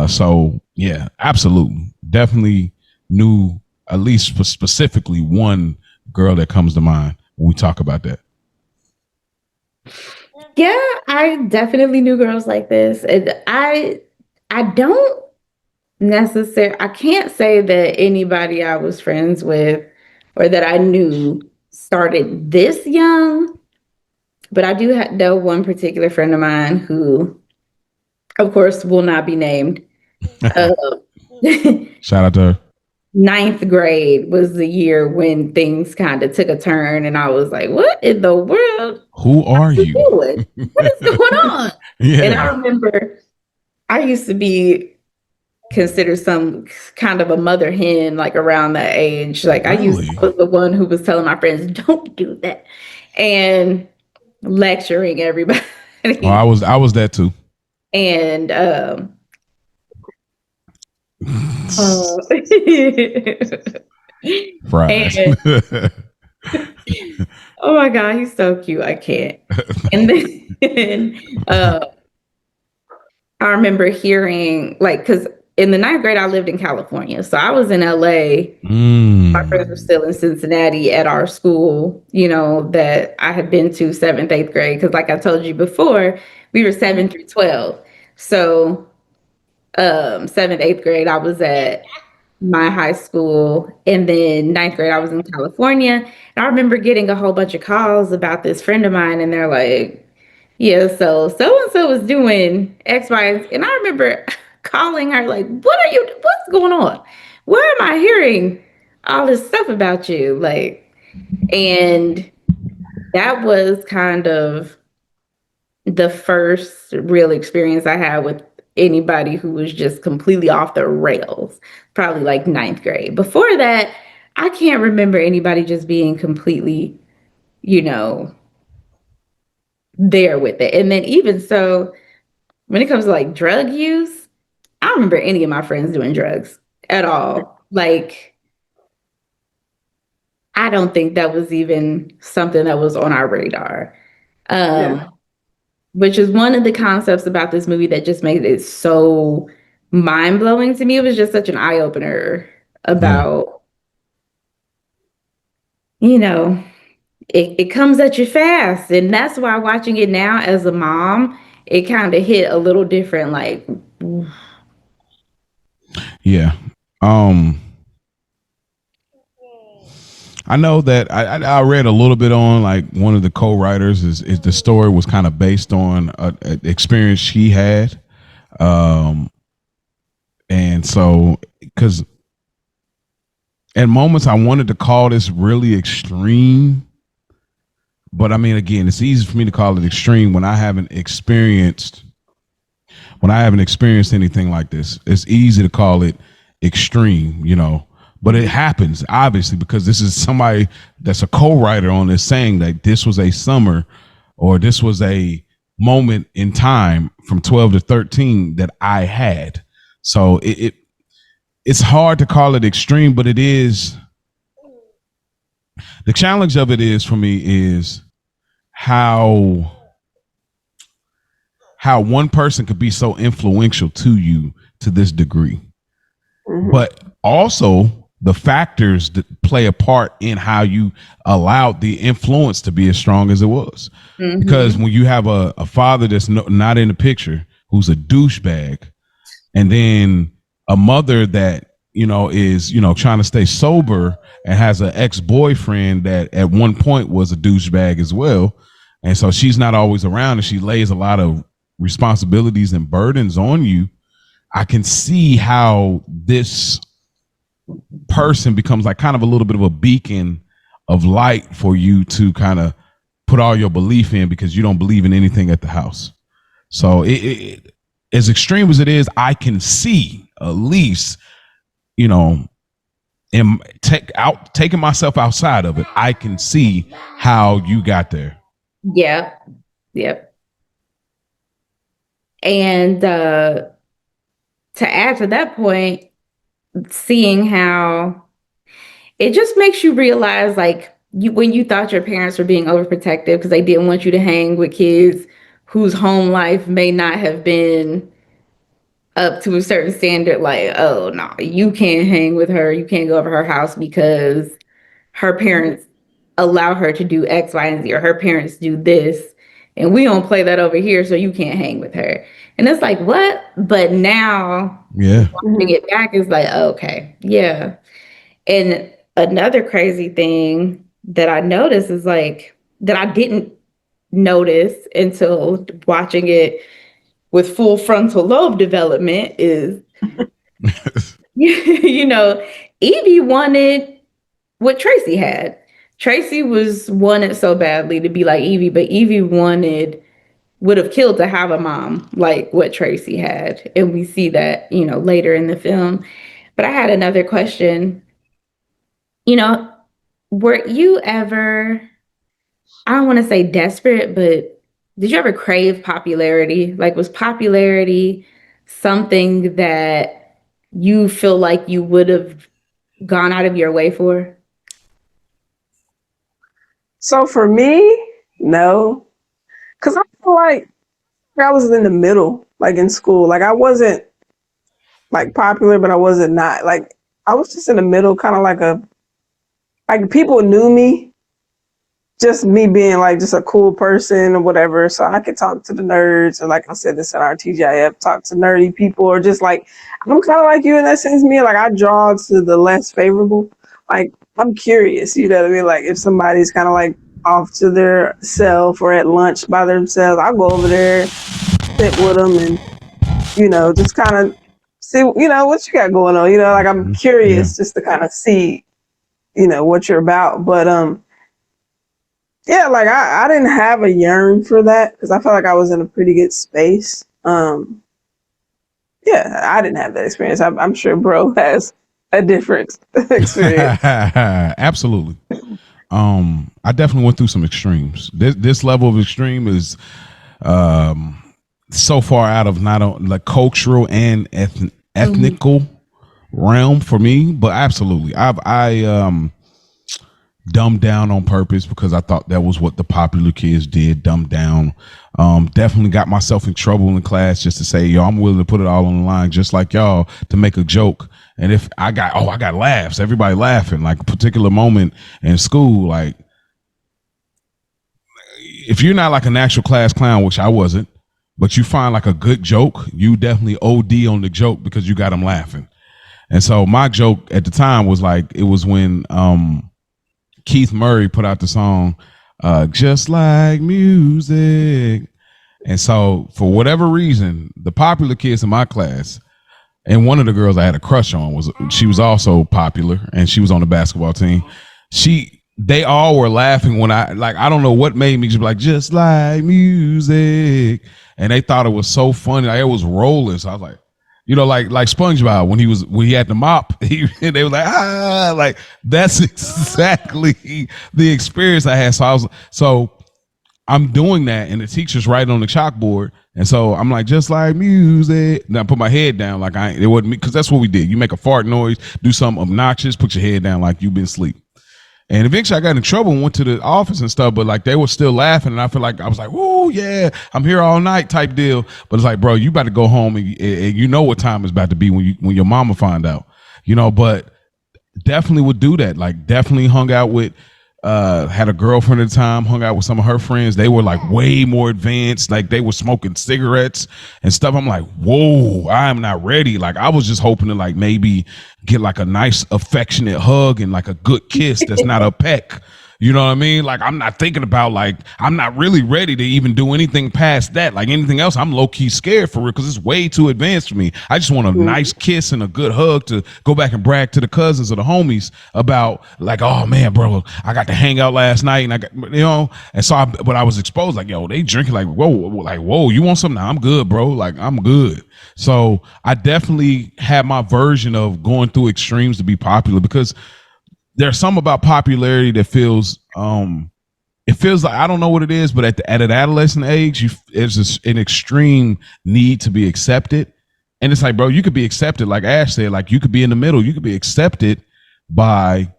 So yeah, absolutely, definitely knew at least specifically one girl that comes to mind when we talk about that. Yeah, I definitely knew girls like this. And I don't necessarily, I can't say that anybody I was friends with or that I knew started this young, but I do know one particular friend of mine who, of course, will not be named. Uh, Shout out to her. 9th grade was the year when things kind of took a turn, and I was like, "What in the world? Who are you? Doing? What is going on?" Yeah. And I remember I used to be considered some kind of a mother hen, like around that age. Like I was the one who was telling my friends, "Don't do that," and lecturing everybody. Oh, I was that too. And fries. And, oh my God, he's so cute. I can't. And then I remember hearing, like, because in the 9th grade, I lived in California. So I was in LA. My friends were still in Cincinnati at our school, that I had been to 7th, 8th grade. Because, like I told you before, we were 7 through 12. So 7th, 8th grade, I was at my high school. And then 9th grade, I was in California. And I remember getting a whole bunch of calls about this friend of mine. And they're like, yeah, so-and-so was doing X, Y, and I remember calling her like, what's going on? Where am I hearing all this stuff about you? Like, and that was kind of the first real experience I had with anybody who was just completely off the rails, probably like 9th grade. Before that, I can't remember anybody just being completely, there with it. And then even so, when it comes to like drug use, I don't remember any of my friends doing drugs at all. Like, I don't think that was even something that was on our radar. Yeah. Which is one of the concepts about this movie that just made it so mind blowing to me. It was just such an eye opener about, it comes at you fast. And that's why watching it now as a mom, it kind of hit a little different. Like, Yeah. I know that I read a little bit on like one of the co-writers is the story was kind of based on an experience she had. And so, because at moments I wanted to call this really extreme, but I mean, again, it's easy for me to call it extreme when I haven't experienced anything like this. It's easy to call it extreme, you know, but it happens obviously because this is somebody that's a co-writer on this saying that this was a summer or this was a moment in time from 12 to 13 that I had. So it's hard to call it extreme, but it is. The challenge of it is for me is how one person could be so influential to you to this degree, but also the factors that play a part in how you allowed the influence to be as strong as it was. Because when you have a father that's not in the picture, who's a douchebag, and then a mother that, you know, is, you know, trying to stay sober and has an ex-boyfriend that at one point was a douchebag as well. And so she's not always around and she lays a lot of responsibilities and burdens on you. I can see how this person becomes like kind of a little bit of a beacon of light for you to kind of put all your belief in because you don't believe in anything at the house. So it as extreme as it is, I can see at least, you know, taking myself outside of it, I can see how you got there. Yeah. Yep. And to add to that point, seeing how it just makes you realize, like, when you thought your parents were being overprotective because they didn't want you to hang with kids whose home life may not have been up to a certain standard, like, oh no, you can't hang with her, you can't go over her house because her parents allow her to do X, Y, and Z, or her parents do this, and we don't play that over here, so you can't hang with her. And it's like, what? But now, watching it back is like, okay, yeah. And another crazy thing that I noticed is like that I didn't notice until watching it with full frontal lobe development is, you know, Evie wanted what Tracy had. Tracy wanted so badly to be like Evie, but Evie would have killed to have a mom like what Tracy had. And we see that, you know, later in the film. But I had another question. You know, were you ever, I don't want to say desperate, but did you ever crave popularity? Like, was popularity something that you feel like you would have gone out of your way for? So for me, no. Because I feel like I was in the middle, like in school. Like I wasn't like popular, but I wasn't not. Like I was just in the middle, kind of like people knew me, just me being like just a cool person or whatever. So I could talk to the nerds, or like I said this in our TGIF, talk to nerdy people, or just like, I'm kind of like you in that sense, me. Like I draw to the less favorable. Like I'm curious, you know what I mean? Like if somebody's kind of like off to their self or at lunch by themselves, I'll go over there, sit with them and, you know, just kind of see, you know, what you got going on. You know, like I'm curious just to kind of see, you know, what you're about. But yeah, like I didn't have a yearn for that because I felt like I was in a pretty good space. Yeah, I didn't have that experience. I'm sure bro has a different experience. Absolutely. I definitely went through some extremes. This level of extreme is so far out of not only like cultural and ethnical realm for me, but absolutely. I dumbed down on purpose because I thought that was what the popular kids did, dumb down. Definitely got myself in trouble in class just to say, yo, I'm willing to put it all on the line just like y'all to make a joke. And if I got laughs, everybody laughing, like a particular moment in school, like if you're not like an actual class clown, which I wasn't, but you find like a good joke, you definitely OD on the joke because you got them laughing. And so my joke at the time was like, it was when Keith Murray put out the song Just Like Music. And so for whatever reason, the popular kids in my class, and one of the girls I had a crush on she was also popular and she was on the basketball team. They all were laughing when I don't know what made me just be like, just like music. And they thought it was so funny. Like, it was rolling. So I was like, like SpongeBob when he had the mop, they were like, like that's exactly the experience I had. So I'm doing that and the teacher's writing on the chalkboard. And so I'm like, just like music. And I put my head down like it wasn't me, because that's what we did. You make a fart noise, do something obnoxious, put your head down like you've been asleep. And eventually I got in trouble and went to the office and stuff, but like they were still laughing. And I feel like I was like, oh yeah, I'm here all night type deal. But it's like, bro, you about to go home and you know what time it's about to be when your mama find out, but definitely would do that. Like definitely hung out with, had a girlfriend at the time, hung out with some of her friends. They were like way more advanced. Like they were smoking cigarettes and stuff. I'm like, whoa, I am not ready. Like I was just hoping to like maybe get like a nice affectionate hug and like a good kiss that's not a peck. You know what I mean? Like I'm not thinking about I'm not really ready to even do anything past that. Like anything else, I'm low key scared for real because it's way too advanced for me. I just want a nice kiss and a good hug to go back and brag to the cousins or the homies about like, oh man, bro, I got to hang out last night and I got, and so but I was exposed like, yo, they drinking whoa, you want something? Nah, I'm good, bro. Like I'm good. So I definitely had my version of going through extremes to be popular because there's some about popularity that feels it feels like, I don't know what it is, but at an adolescent age, there's an extreme need to be accepted. And it's like, bro, you could be accepted, like Ash said, like you could be in the middle. You could be accepted by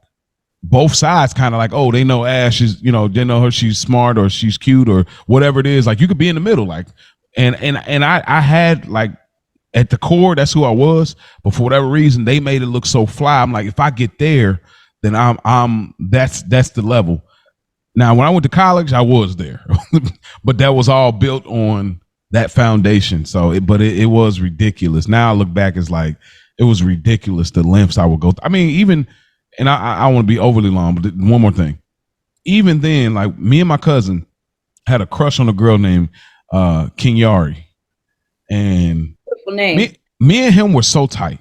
both sides, kind of like, oh, they know Ash is, they know her, she's smart or she's cute or whatever it is. Like you could be in the middle, like, and I had like, at the core, that's who I was. But for whatever reason, they made it look so fly. I'm like, if I get there, then that's the level. Now, when I went to college, I was there, but that was all built on that foundation. So, it was ridiculous. Now I look back, it's like, it was ridiculous the lengths I would go through. I mean, even, and I want to be overly long, but one more thing. Even then, like me and my cousin had a crush on a girl named Kinyari. And me and him were so tight,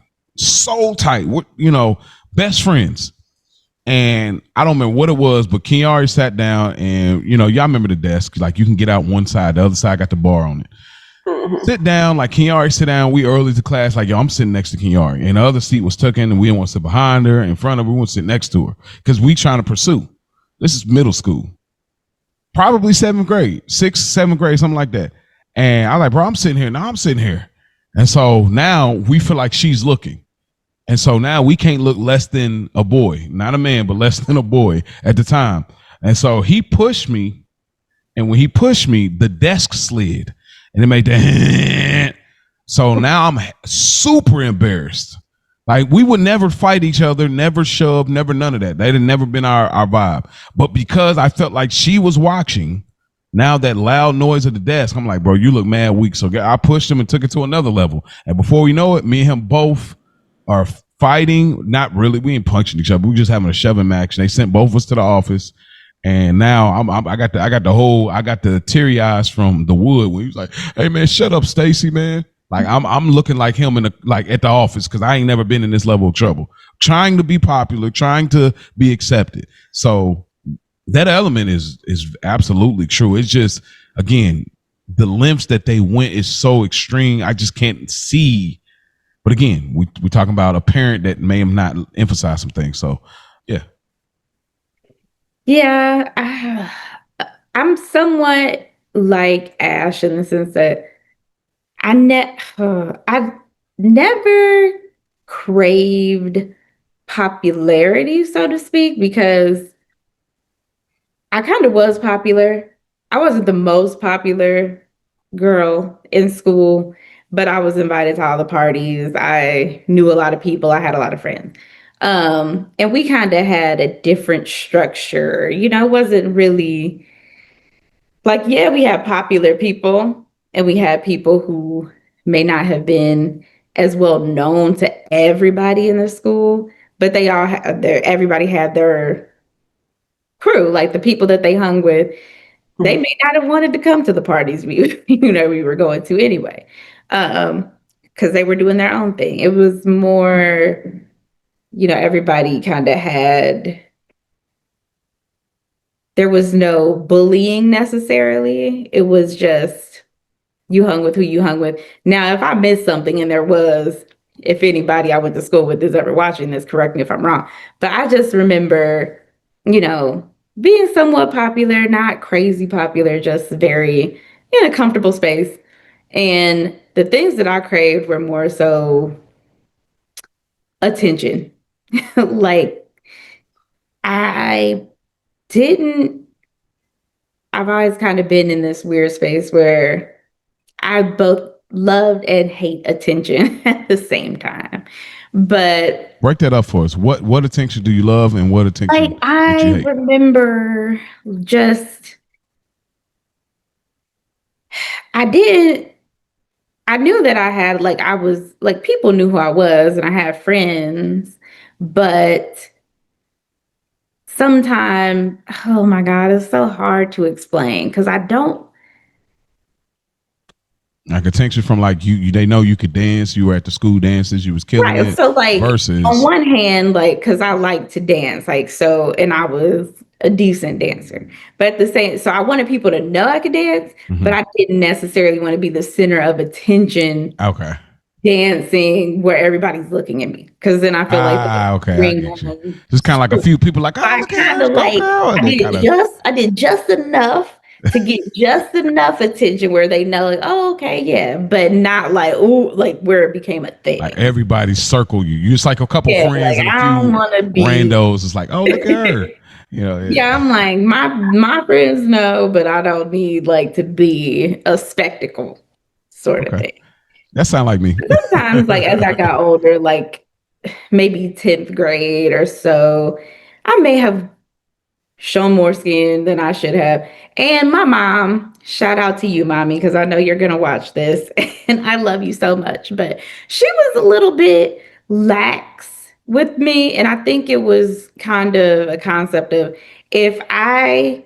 best friends. And I don't remember what it was, but Kinyari sat down and, y'all remember the desk, like you can get out one side, the other side got the bar on it. Mm-hmm. Sit down, like Kinyari sit down, we early to class, like, yo, I'm sitting next to Kinyari. And the other seat was tucked in and we didn't want to sit behind her, in front of her, we want to sit next to her. Because we trying to pursue. This is middle school. Probably 6th, 7th grade, something like that. And I'm like, bro, I'm sitting here. And so now we feel like she's looking. And so now we can't look less than a boy, not a man, but less than a boy at the time. And so he pushed me. And when he pushed me, the desk slid and it made that. So now I'm super embarrassed. Like we would never fight each other, never shove, never none of that. That had never been our vibe. But because I felt like she was watching, now that loud noise at the desk, I'm like, bro, you look mad weak. So I pushed him and took it to another level. And before we know it, me and him both are fighting. Not really. We ain't punching each other. We just having a shoving match. They sent both of us to the office. And now I got the teary eyes from the wood when he was like, hey man, shut up, Stacy, man. Like I'm looking like him at the office because I ain't never been in this level of trouble. Trying to be popular, trying to be accepted. So that element is absolutely true. It's just, again, the lengths that they went is so extreme. I just can't see. But again, we're talking about a parent that may have not emphasized some things. So, yeah. Yeah, I'm somewhat like Ash in the sense that I've never craved popularity, so to speak, because I kind of was popular. I wasn't the most popular girl in school, but I was invited to all the parties. I knew a lot of people. I had a lot of friends. And we kind of had a different structure. It wasn't really like, yeah, we had popular people and we had people who may not have been as well known to everybody in the school, but they all had everybody had their crew, like the people that they hung with. They may not have wanted to come to the parties we were going to anyway, because they were doing their own thing. It was more, everybody kind of had. There was no bullying necessarily. It was just you hung with who you hung with. Now, if I missed something and there was, if anybody I went to school with is ever watching this, correct me if I'm wrong. But I just remember, being somewhat popular, not crazy popular, just very in a comfortable space. And the things that I craved were more so attention. Like, I didn't, I've always kind of been in this weird space where I both loved and hate attention at the same time. But break that up for us. What attention do you love and what attention like I remember just I knew that I had I was like people knew who I was and I had friends, but sometimes, oh my God, it's so hard to explain because I don't. Like attention from you they know you could dance, you were at the school dances, you was killing it. So versus on one hand, because I like to dance, and I was a decent dancer. But at the same, so I wanted people to know I could dance, but I didn't necessarily want to be the center of attention. Okay. Dancing where everybody's looking at me, because then I feel okay, I get you. Just kind of like a few people I kind of I did just enough to get just enough attention where they know, oh, okay, yeah, but not where it became a thing. Like everybody circle you. You just like a couple friends and a few randos. It's like, oh, look at her. Yeah, I'm like my friends know, but I don't need to be a spectacle sort of thing. That sounds like me. Sometimes, as I got older, maybe 10th grade or so, I may have shown more skin than I should have. And my mom, shout out to you, mommy, because I know you're going to watch this and I love you so much. But she was a little bit lax with me. And I think it was kind of a concept of if I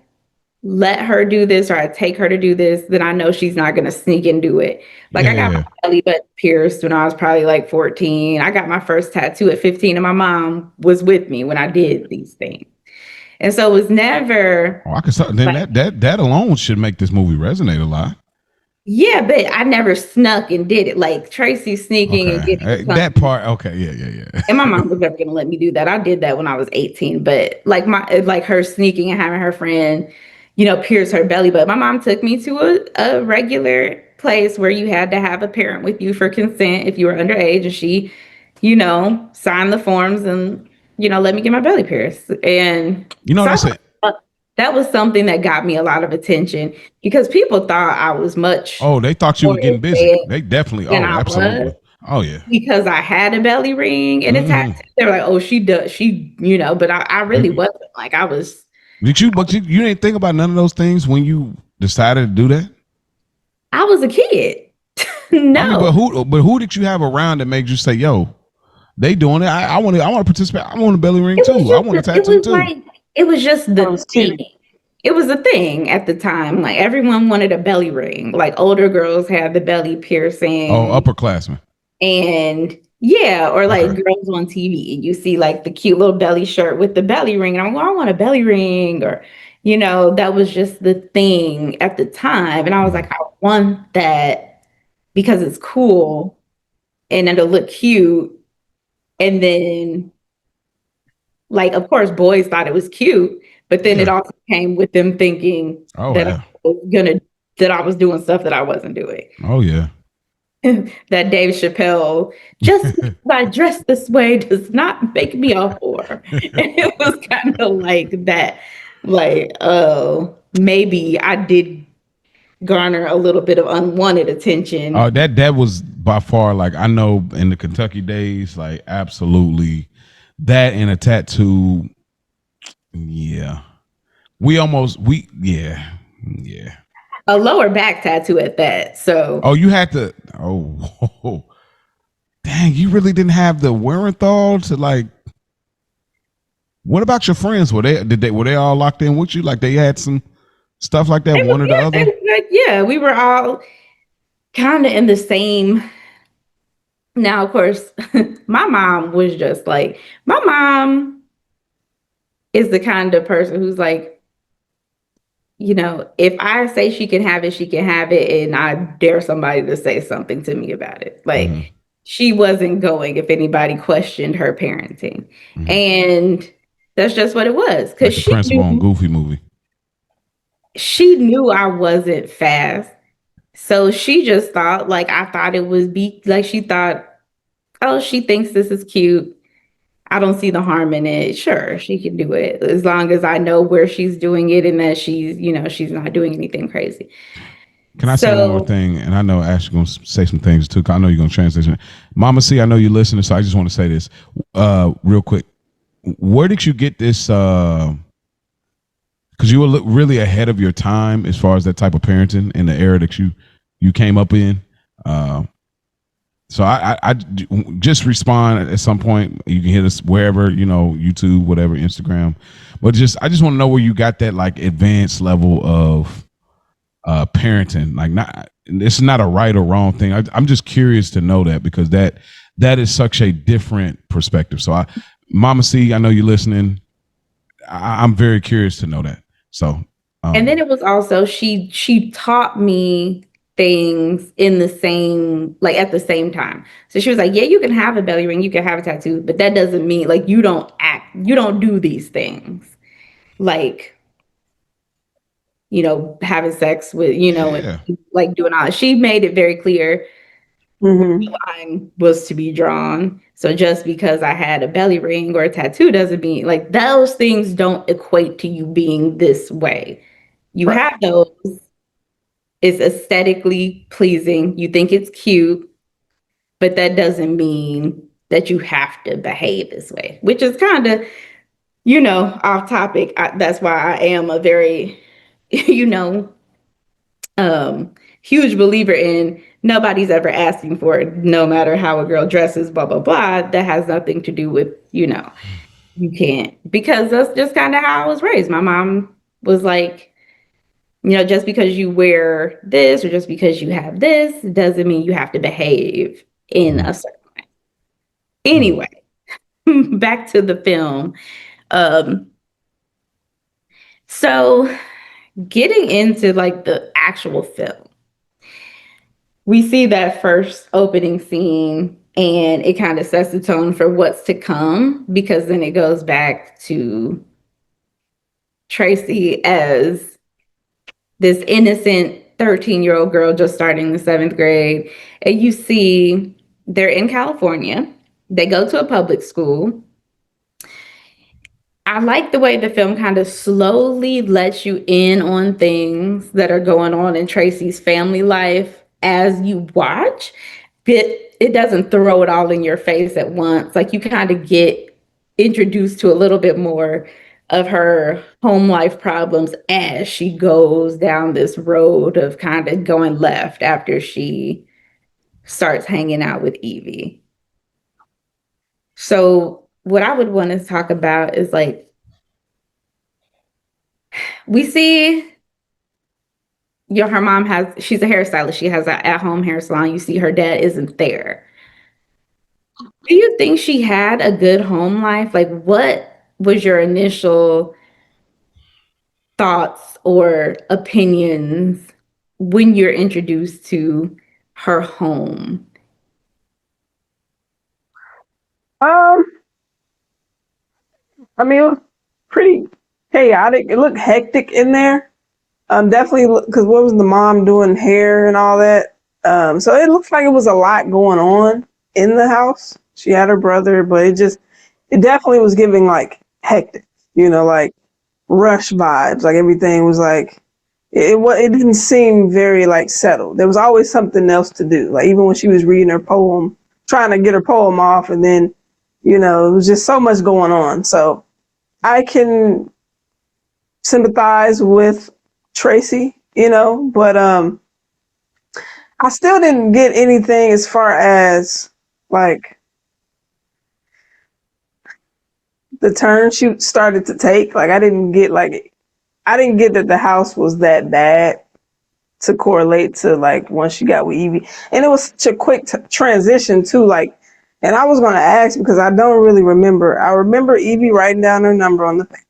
let her do this or I take her to do this, then I know she's not going to sneak and do it. I got my belly button pierced when I was probably 14. I got my first tattoo at 15 and my mom was with me when I did these things. And so it was never. Oh, then that alone should make this movie resonate a lot. Yeah, but I never snuck and did it like Tracy sneaking and getting that part. Okay, yeah. And my mom was never gonna let me do that. I did that when I was 18, but her sneaking and having her friend, pierce her belly button. My mom took me to a regular place where you had to have a parent with you for consent if you were underage, and she, signed the forms and let me get my belly pierced. And that's it. That was something that got me a lot of attention because people thought I was much. Oh, they thought you were getting busy. They definitely. Oh, absolutely. Oh yeah. Because I had a belly ring and a tattoo. They were like, "Oh, she does. She, but I really wasn't. I was." But you didn't think about none of those things when you decided to do that? I was a kid. No. But who did you have around that made you say, "Yo, they doing it. I want to participate. I want a belly ring too. I want a tattoo too." It was just the thing. It was a thing at the time. Everyone wanted a belly ring. Older girls had the belly piercing. Oh, upperclassmen. And yeah, or girls on TV. You see the cute little belly shirt with the belly ring. And I'm like, I want a belly ring. Or, that was just the thing at the time. And I was like, I want that because it's cool and it'll look cute. And then of course, boys thought it was cute, but then it also came with them thinking that I was doing stuff that I wasn't doing. Oh yeah. That Dave Chappelle, just because I dress this way does not make me a whore. And it was kind of like that, oh, maybe I did garner a little bit of unwanted attention. Oh, that was by far I know in the Kentucky days, absolutely. That and a tattoo, yeah. Yeah. a lower back tattoo at that. So Oh, you had to. Oh, dang! You really didn't have the wherewithal to like. What about your friends? Were they all locked in with you? Like they had some stuff like that, one or the other? Yeah, we were all kind of in the same. Now, of course, my mom was just like, my mom is the kind of person who's like, if I say she can have it, she can have it. And I dare somebody to say something to me about it. Like, she wasn't going if anybody questioned her parenting. And that's just what it was. Like the principal on Goofy movie. She knew I wasn't fast. So she just thought, like, I thought it was she thought, oh, she thinks this is cute. I don't see the harm in it. Sure, she can do it as long as I know where she's doing it and that she's not doing anything crazy. Can I say one more thing? And I know Ash is going to say some things too. I know you're going to translate. Mama C, I know you're listening, so I just want to say this real quick. Where did you get this? Because you were really ahead of your time as far as that type of parenting in the era that you came up in. So I just respond at some point. You can hit us wherever, YouTube, whatever, Instagram. But I just want to know where you got that like advanced level of parenting. Like it's not a right or wrong thing. I'm just curious to know that because that is such a different perspective. So Mama C, I know you're listening. I'm very curious to know that. So and then it was also she taught me things in the same, like at the same time. So she was like, yeah, you can have a belly ring, you can have a tattoo, but that doesn't mean like you don't do these things. Like, having sex with, and, like doing all that. She made it very clear the line was to be drawn. So just because I had a belly ring or a tattoo doesn't mean like those things don't equate to you being this way. You have those. It's aesthetically pleasing. You think it's cute, but that doesn't mean that you have to behave this way, which is kind of, off topic. That's why I am a very, huge believer in nobody's ever asking for it, no matter how a girl dresses, blah, blah, blah. That has nothing to do with, you can't, because that's just kind of how I was raised. My mom was like, just because you wear this or just because you have this doesn't mean you have to behave in a certain way. Anyway, back to the film. So getting into like the actual film, we see that first opening scene and it kind of sets the tone for what's to come, because then it goes back to Tracy as this innocent 13-year-old girl just starting the 7th grade. And you see they're in California. They go to a public school. I like the way the film kind of slowly lets you in on things that are going on in Tracy's family life as you watch. It doesn't throw it all in your face at once. Like you kind of get introduced to a little bit more of her home life problems as she goes down this road of kind of going left after she starts hanging out with Evie. So what I would want to talk about is like, we see her mom she's a hairstylist. She has an at-home hair salon. You see her dad isn't there. Do you think she had a good home life? Like, what was your initial thoughts or opinions when you're introduced to her home? I mean, it was pretty chaotic. It looked hectic in there. Definitely because what was the mom doing hair and all that? So it looks like it was a lot going on in the house. She had her brother, but it definitely was giving like hectic, like rush vibes. Like everything was like, it didn't seem very like settled. There was always something else to do. Like even when she was reading her poem, trying to get her poem off, and then, it was just so much going on. So I can sympathize with Tracy But I still didn't get anything as far as like the turn she started to take. Like I didn't get that the house was that bad to correlate to like once she got with Evie, and it was such a quick transition too. Like, and I was going to ask because I don't really remember. I remember Evie writing down her number on the thing.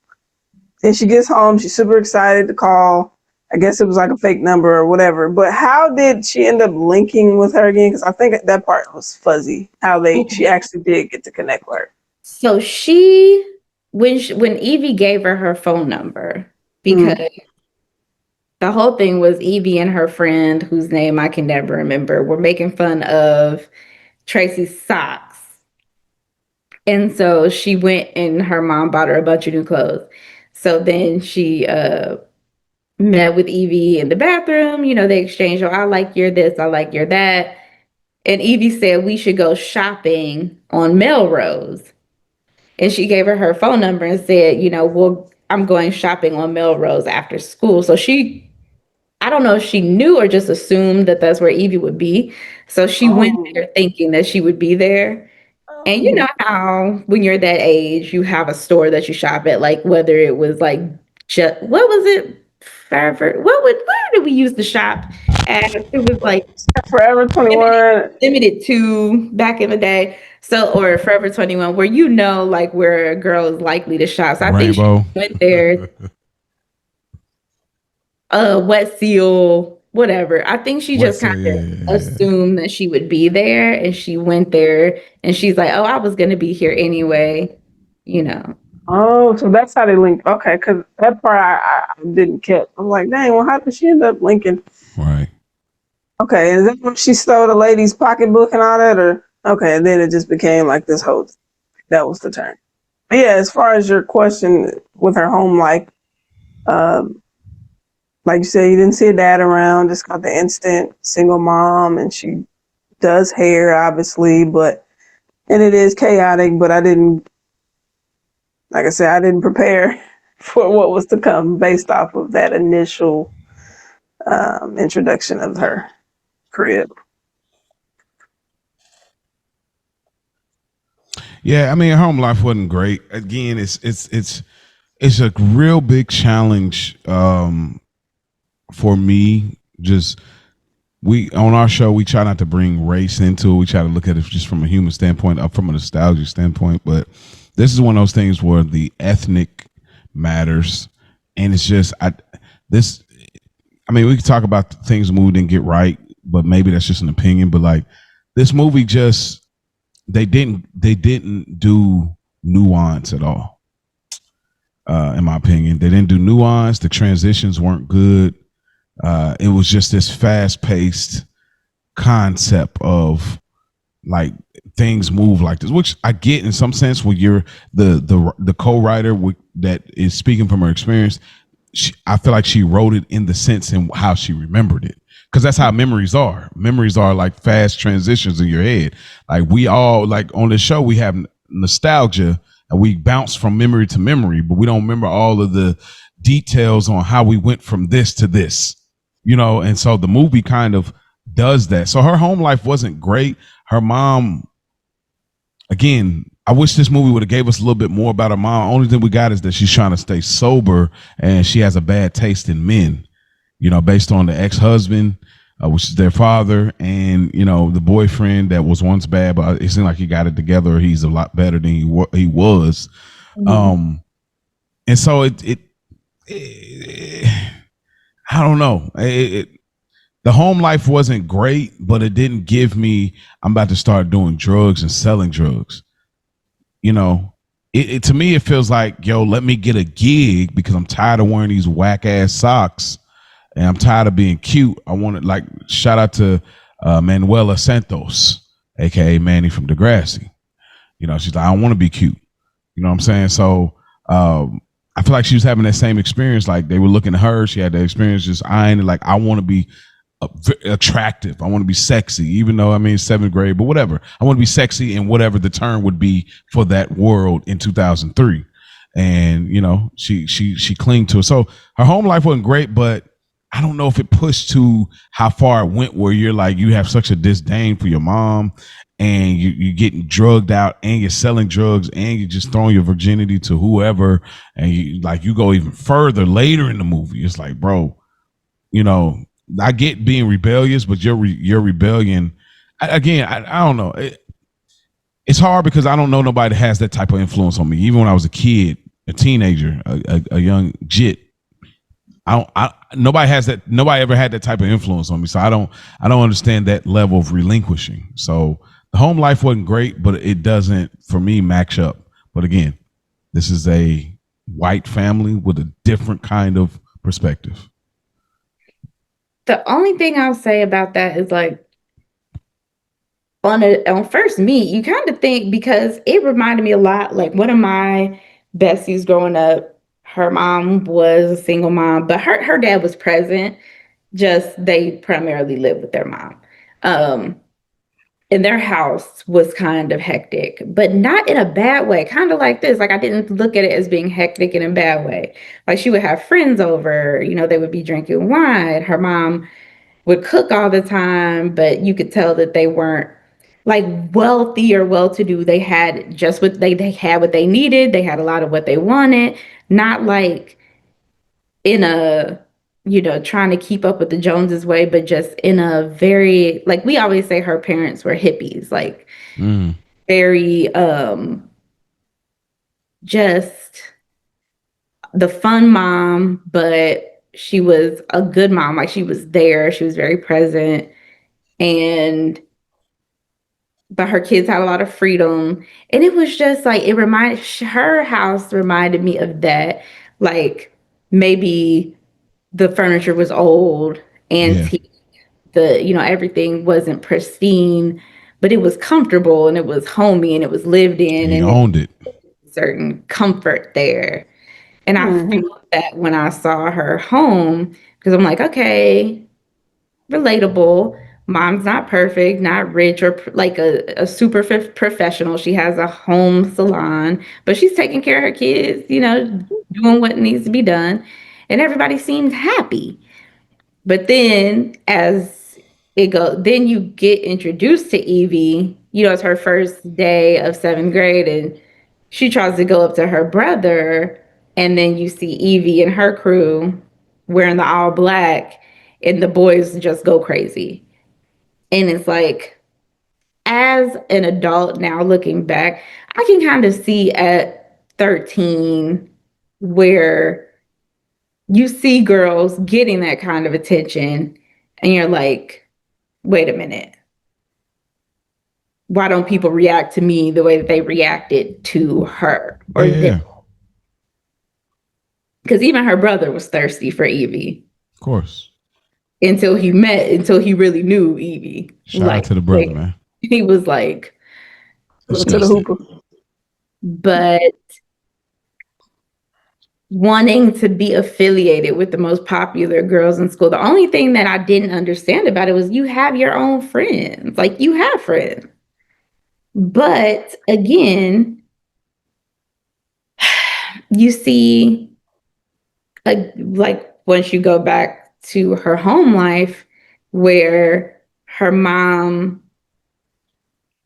Then she gets home. She's super excited to call. I guess it was like a fake number or whatever. But how did she end up linking with her again? Because I think that part was fuzzy. How she actually did get to connect with her. So when Evie gave her phone number, because the whole thing was Evie and her friend, whose name I can never remember, were making fun of Tracy's socks. And so she went and her mom bought her a bunch of new clothes. So then she met with Evie in the bathroom. They exchanged, I like your this, I like your that. And Evie said we should go shopping on Melrose. And she gave her phone number and said, I'm going shopping on Melrose after school. So I don't know if she knew or just assumed that that's where Evie would be. So she went there thinking that she would be there. And you know how when you're that age, you have a store that you shop at, like whether it was like, what was it? Forever. Where did we use to shop at? It was like Forever 21. Limited to back in the day. So, or Forever 21, where like where a girl is likely to shop. So I think she went there. Wet Seal, whatever. I think she just kind of assumed that she would be there, and she went there, and she's like, "Oh, I was going to be here anyway," Oh, so that's how they linked. Okay, because that part I didn't catch. I'm like, dang, well, how did she end up linking? Right. Okay, is that when she stole the lady's pocketbook and all that, or okay, and then it just became like this whole. That was the turn. But yeah, as far as your question with her home life, like you said, you didn't see her dad around, just got the instant single mom, and she does hair, obviously, and it is chaotic, but I didn't prepare for what was to come based off of that initial introduction of her crib. Yeah, I mean, her home life wasn't great. Again, it's a real big challenge for me. Just on our show, we try not to bring race into it. We try to look at it just from a human standpoint, up from a nostalgia standpoint. But this is one of those things where the ethnic matters, and it's just we could talk about things the movie didn't get right, but maybe that's just an opinion. But like this movie, just they didn't do nuance at all. In my opinion, they didn't do nuance. The transitions weren't good. It was just this fast-paced concept of like things move like this, which I get in some sense. When you're the co-writer that is speaking from her experience, I feel like she wrote it in the sense in how she remembered it, because that's how memories are. Memories are like fast transitions in your head. Like we all, like on this show, we have nostalgia and we bounce from memory to memory, but we don't remember all of the details on how we went from this to this, and so the movie kind of does that. So her home life wasn't great. Her mom, again, I wish this movie would have gave us a little bit more about her mom. Only thing we got is that she's trying to stay sober and she has a bad taste in men, based on the ex-husband, which is their father, and, the boyfriend that was once bad, but it seemed like he got it together. He's a lot better than he was. Mm-hmm. And so it I don't know. The home life wasn't great, but it didn't give me, I'm about to start doing drugs and selling drugs. To me, it feels like, let me get a gig because I'm tired of wearing these whack ass socks and I'm tired of being cute. I want to shout out to Manuela Santos, aka Manny from Degrassi. She's like, I don't want to be cute. You know what I'm saying? So I feel like she was having that same experience. Like they were looking at her. She had that experience just eyeing it. Like, I want to be attractive. I want to be sexy, even though seventh grade, but whatever. I want to be sexy in whatever the term would be for that world in 2003. And, she clinged to it. So her home life wasn't great, but I don't know if it pushed to how far it went where you're like, you have such a disdain for your mom and you're getting drugged out and you're selling drugs and you're just throwing your virginity to whoever. And you go even further later in the movie. It's like, bro, I get being rebellious, but your rebellion, I don't know. It's hard because I don't know nobody that has that type of influence on me. Even when I was a kid, a teenager, a young jit, nobody has that. Nobody ever had that type of influence on me. So I don't understand that level of relinquishing. So the home life wasn't great, but it doesn't, for me, match up. But again, this is a white family with a different kind of perspective. The only thing I'll say about that is like, on first meet, you kind of think, because it reminded me a lot, like one of my besties growing up, her mom was a single mom, but her dad was present, just they primarily lived with their mom. And their house was kind of hectic, but not in a bad way, kind of like this. Like, I didn't look at it as being hectic in a bad way. Like, she would have friends over, they would be drinking wine. Her mom would cook all the time, but you could tell that they weren't like wealthy or well-to-do. They had just what they had what they needed. They had a lot of what they wanted, not like in a, trying to keep up with the Joneses way, but just in a very, like, we always say her parents were hippies, like very, just the fun mom, but she was a good mom. Like, she was there. She was very present. But her kids had a lot of freedom. And it was just like, her house reminded me of that. Like, maybe the furniture was old, antique, everything wasn't pristine, but it was comfortable and it was homey and it was lived in. And owned it. Certain comfort there. And I felt that when I saw her home, because I'm like, okay, relatable. Mom's not perfect, not rich or like a super professional. She has a home salon, but she's taking care of her kids, doing what needs to be done. And everybody seems happy. But then then you get introduced to Evie, it's her first day of 7th grade, and she tries to go up to her brother. And then you see Evie and her crew wearing the all black, and the boys just go crazy. And it's like, as an adult now looking back, I can kind of see at 13 where you see girls getting that kind of attention and you're like, wait a minute. Why don't people react to me the way that they reacted to her? Or because even her brother was thirsty for Evie. Of course. Until he really knew Evie. Shout out to the brother, man. He was like, to the hooper. But wanting to be affiliated with the most popular girls in school, the only thing that I didn't understand about it was you have your own friends. Like, you have friends. But again, you see, like once you go back to her home life, where her mom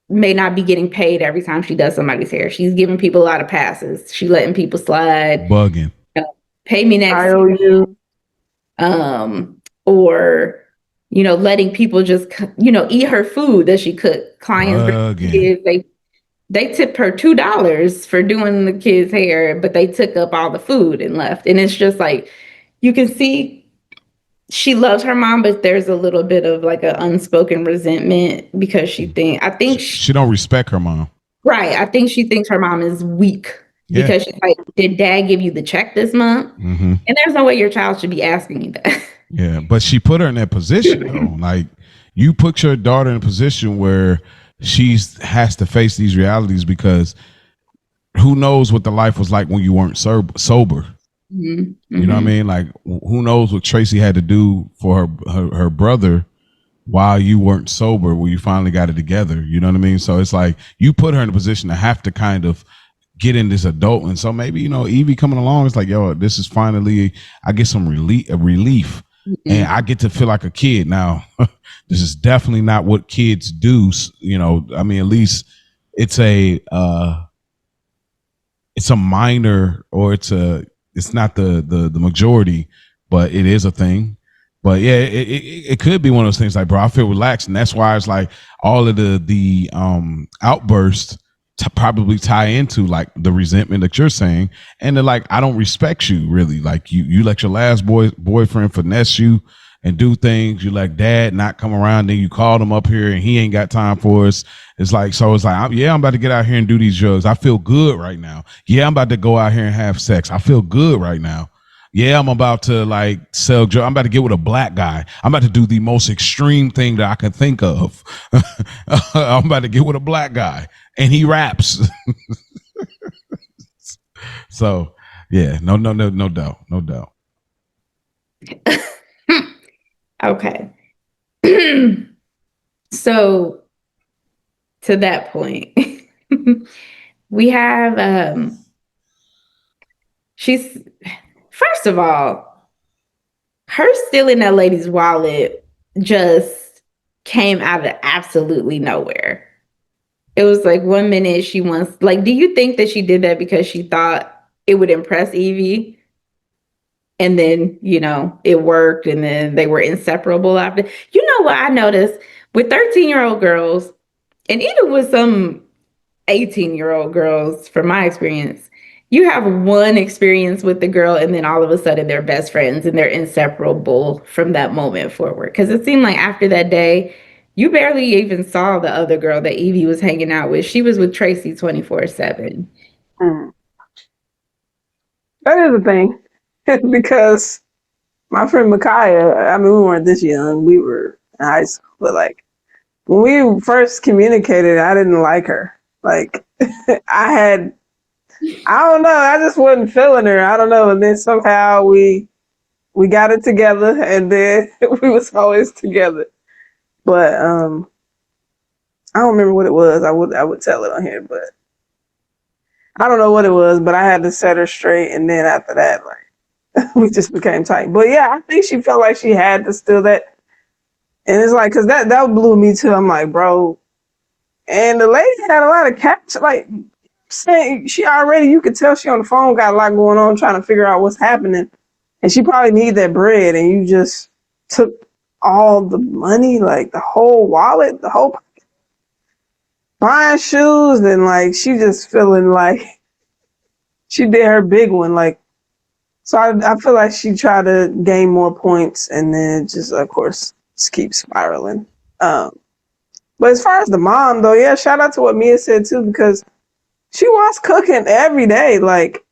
may not be getting paid every time she does somebody's hair. She's giving people a lot of passes. She's letting people slide. Bugging. Pay me next IOU. Or, letting people just, eat her food that she cooked. Clients, kids, they tipped her $2 for doing the kids' hair, but they took up all the food and left. And it's just like, you can see she loves her mom, but there's a little bit of like an unspoken resentment because she don't respect her mom. Right. I think she thinks her mom is weak because she's like, did dad give you the check this month? Mm-hmm. And there's no way your child should be asking you that. Yeah. But she put her in that position though. Like, you put your daughter in a position where she has to face these realities, because who knows what the life was like when you weren't sober. Mm-hmm. You know what I mean? Like, who knows what Tracy had to do for her brother while you weren't sober, when you finally got it together. You know what I mean? So it's like, you put her in a position to have to kind of get in this adult. And so maybe, Evie coming along, it's like, yo, this is finally, I get some relief and I get to feel like a kid. Now, this is definitely not what kids do. You know, I mean, at least it's a minor, or it's not the majority, but it is a thing. But yeah, it could be one of those things like, bro, I feel relaxed, and that's why it's like all of the outbursts probably tie into like the resentment that you're saying, and they're like, I don't respect you, really. Like you let your last boyfriend finesse you and do things. You let dad not come around, then you called him up here and he ain't got time for us. It's like, so it's like, I'm about to get out here and do these drugs. I feel good right now. Yeah, I'm about to go out here and have sex. I feel good right now. Yeah, I'm about to like sell drugs. I'm about to get with a black guy. I'm about to do the most extreme thing that I can think of. I'm about to get with a black guy and he raps. So yeah, no doubt. Okay. So to that point, we have she's, first of all, her stealing that lady's wallet just came out of absolutely nowhere. It was like 1 minute she wants, like, do you think that she did that because she thought it would impress Evie? And then, you know, it worked, and then they were inseparable after. You know what I noticed with 13-year-old girls, and even with some 18-year-old girls, from my experience, you have one experience with the girl, and then all of a sudden they're best friends and they're inseparable from that moment forward. Because it seemed like after that day, you barely even saw the other girl that Evie was hanging out with. She was with Tracy 24/7. That is a thing. Because my friend Micaiah, I mean, we weren't this young. We were in high school. But, like, when we first communicated, I didn't like her. Like, I don't know. I just wasn't feeling her. I don't know. And then somehow we got it together, and then we was always together. But I don't remember what it was. I would tell it on here, but I don't know what it was. But I had to set her straight, and then after that, like, we just became tight. But yeah, I think she felt like she had to steal that. And it's like, because that blew me too. I'm like, bro. And the lady had a lot of cash. Like, saying she already, you could tell she on the phone, got a lot going on, trying to figure out what's happening. And she probably need that bread. And you just took all the money, like the whole wallet, the whole buying shoes. And like, she just feeling like she did her big one. Like, so I feel like she tried to gain more points, and then just, of course, just keep spiraling. But as far as the mom, though, yeah, shout out to what Mia said, too, because she was cooking every day. Like,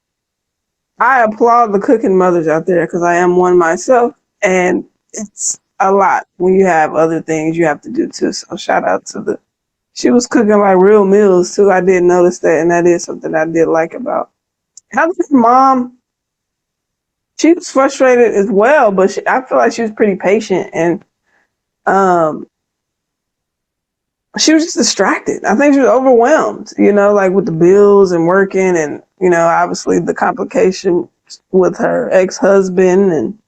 I applaud the cooking mothers out there, because I am one myself, and it's a lot when you have other things you have to do, too. So shout out to she was cooking, like, real meals, too. I did notice that, and that is something I did like about. How did mom... She was frustrated as well, but I feel like she was pretty patient, and she was just distracted. I think she was overwhelmed, you know, like with the bills and working, and, you know, obviously the complication with her ex-husband and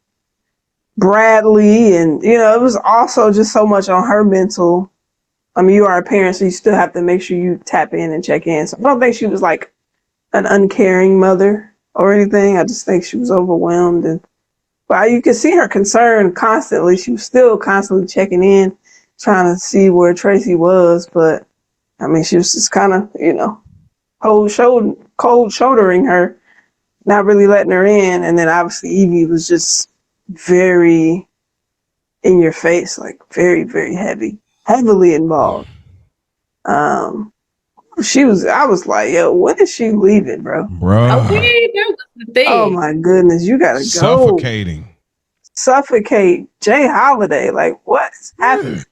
Bradley, and, you know, it was also just so much on her mental. I mean, you are a parent, so you still have to make sure you tap in and check in. So I don't think she was like an uncaring mother or anything. I just think she was overwhelmed, and but you could see her concern constantly. She was still constantly checking in, trying to see where Tracy was. But I mean, she was just kind of, you know, cold shouldering her, not really letting her in. And then obviously Evie was just very in your face, like very, very heavily involved. I was like, yo, when is she leaving, bro? Okay, that was the thing. Oh my goodness, you gotta go. Suffocate Jay Holiday. Like, what's happening?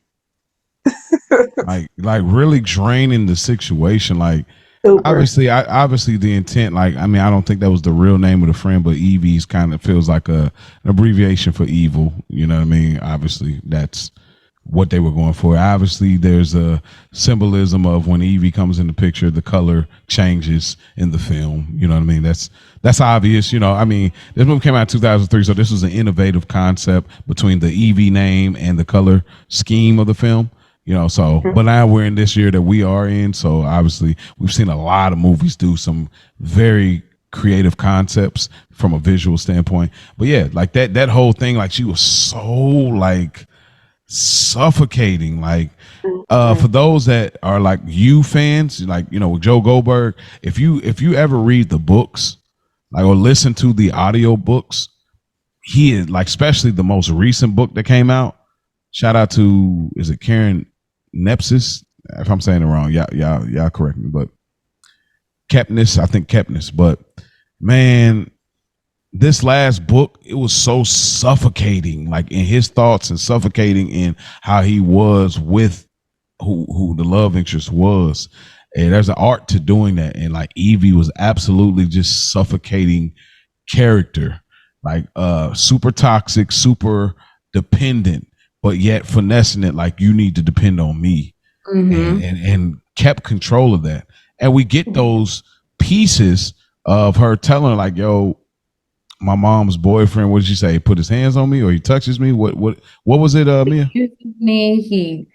like really draining the situation. Like, Super. obviously the intent, like, I mean, I don't think that was the real name of the friend, but Evie's kind of feels like an abbreviation for evil. You know what I mean? Obviously, that's what they were going for. Obviously, there's a symbolism of when Evie comes in the picture, the color changes in the film. You know what I mean? That's obvious. You know, I mean, this movie came out in 2003, so this was an innovative concept between the Evie name and the color scheme of the film. You know, so but now we're in this year that we are in, so obviously we've seen a lot of movies do some very creative concepts from a visual standpoint. But yeah, like that whole thing, like she was so like suffocating. Like for those that are like you fans, like you know Joe Goldberg, if you ever read the books, like or listen to the audio books, he is like, especially the most recent book that came out. Shout out to, is it Karen Nepsis? If I'm saying it wrong, y'all correct me. But Kepnis, I think Kepnis. But man, this last book, it was so suffocating, like in his thoughts and suffocating in how he was with who the love interest was. And there's an art to doing that. And like Evie was absolutely just suffocating character, like super toxic, super dependent, but yet finessing it like you need to depend on me. And kept control of that. And we get those pieces of her telling her like, yo, my mom's boyfriend, what did she say? Put his hands on me or he touches me? What was it, Mia? He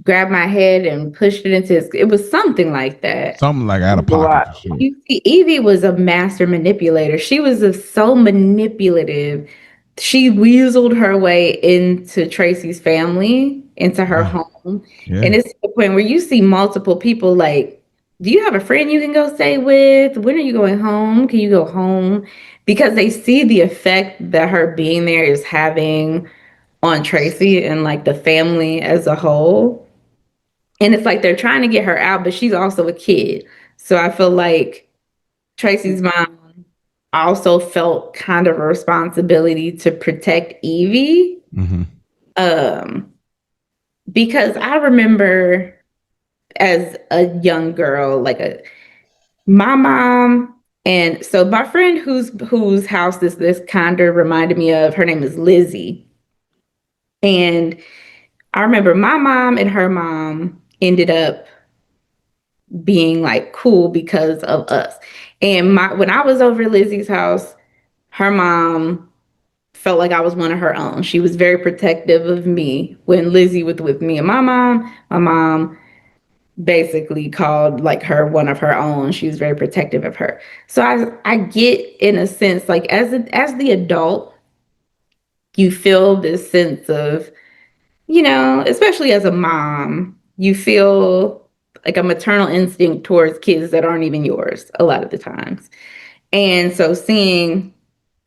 grabbed my head and pushed it into his, it was something like that. Something like out of pocket for sure. You see, Evie was a master manipulator. She was so manipulative. She weaseled her way into Tracy's family, into her home. Yeah. And it's to the point where you see multiple people like, do you have a friend you can go stay with? When are you going home? Can you go home? Because they see the effect that her being there is having on Tracy and like the family as a whole. And it's like they're trying to get her out, but she's also a kid. So I feel like Tracy's mom also felt kind of a responsibility to protect Evie. Because I remember as a young girl, like my mom, and so my friend whose house this kind of reminded me of, her name is Lizzie. And I remember my mom and her mom ended up being like cool because of us. And when I was over at Lizzie's house, her mom felt like I was one of her own. She was very protective of me. When Lizzie was with me and my mom basically called like her one of her own. She was very protective of her. So I get, in a sense, like as the adult, you feel this sense of, you know, especially as a mom, you feel like a maternal instinct towards kids that aren't even yours a lot of the times. And so seeing,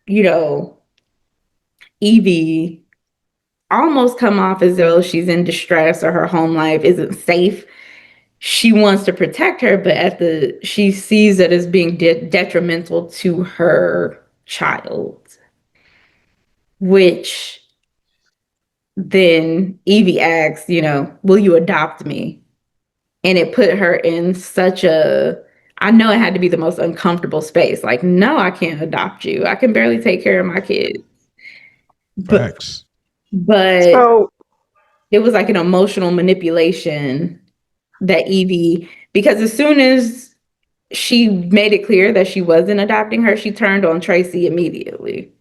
you know, Evie almost come off as though she's in distress or her home life isn't safe. She wants to protect her, but she sees it as being detrimental to her child, which then Evie asks, you know, will you adopt me? And it put her in such I know it had to be the most uncomfortable space. Like, no, I can't adopt you. I can barely take care of my kids. Facts. But so, it was like an emotional manipulation that Evie, because as soon as she made it clear that she wasn't adopting her, she turned on Tracy immediately.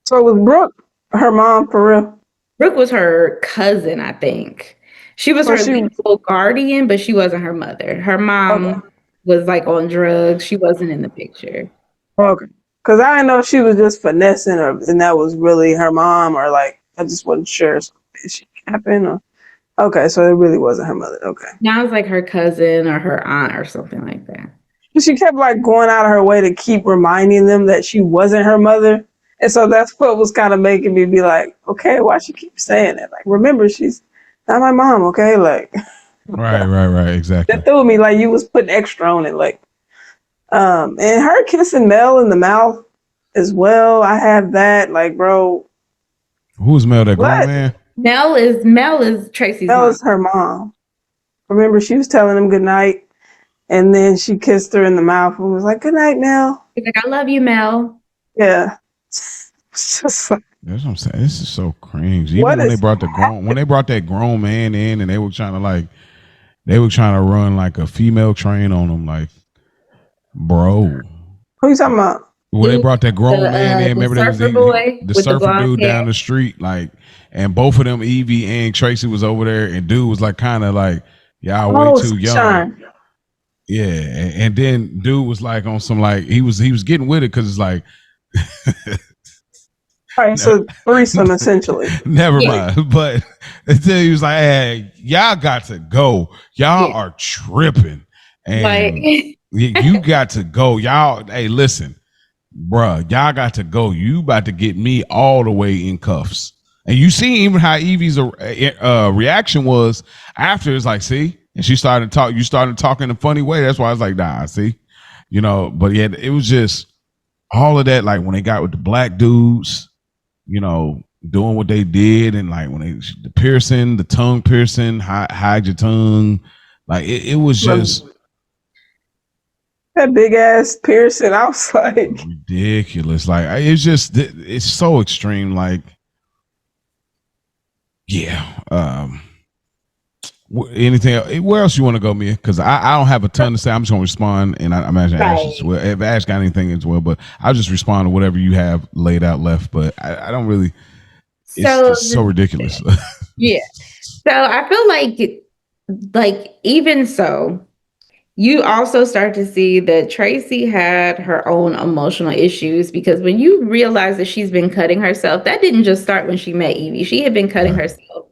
So was Brooke her mom for real? Brooke was her cousin, I think. She was her legal guardian, but she wasn't her mother. Her mom was like on drugs. She wasn't in the picture. Okay. Because I didn't know if she was just finessing her and that was really her mom, or like, I just wasn't sure. So did she happen? Or okay, so it really wasn't her mother. Okay. Now it's like her cousin or her aunt or something like that. She kept like going out of her way to keep reminding them that she wasn't her mother. And so that's what was kind of making me be like, okay, why she keep saying it? Like, remember, she's not my mom, okay? Like, right, exactly. That threw me, like you was putting extra on it, like, and her kissing Mel in the mouth as well. I have that, like, bro. Who's Mel? That grown man? Mel is Tracy's mom. Mel is her mom. Remember, she was telling him good night, and then she kissed her in the mouth and was like, "Good night, Mel." She's like, "I love you, Mel." Yeah. It's just like, That's what I'm saying. This is so cringe. Even What when they is brought that grown man in, and they were trying to run like a female train on him, like, bro. who you talking about? When they brought that grown man in, The remember they was surfer boy the with the surfer blonde dude hair. down the street, like, and both of them, Evie and Tracy, was over there, and dude was like, kind of like, y'all way Oh, too young. Sunshine. Yeah, and then dude was like on some like he was getting with it because it's like. All right, so threesome essentially. Never mind. But then he was like, hey, y'all got to go. Y'all are tripping. And Like, you got to go. Y'all, hey, listen, bruh, y'all got to go. You about to get me all the way in cuffs. And you see even how Evie's reaction was after. It's like, see? And she started talking. You started talking in a funny way. That's why I was like, nah, see? You know, but yeah, it was just all of that. Like when they got with the black dudes, you know, doing what they did, and like when the piercing, the tongue piercing, hide your tongue, like it was just that big ass piercing. I was like ridiculous. Like it's so extreme. Like, yeah. Anything? Where else you want to go, Mia? Because I don't have a ton to say. I'm just gonna respond, and I imagine Ash as well. If Ash got anything as well, but I'll just respond to whatever you have laid out left. But I don't really. It's just so ridiculous. Yeah. So I feel like even so, you also start to see that Tracy had her own emotional issues, because when you realize that she's been cutting herself, that didn't just start when she met Evie. She had been cutting herself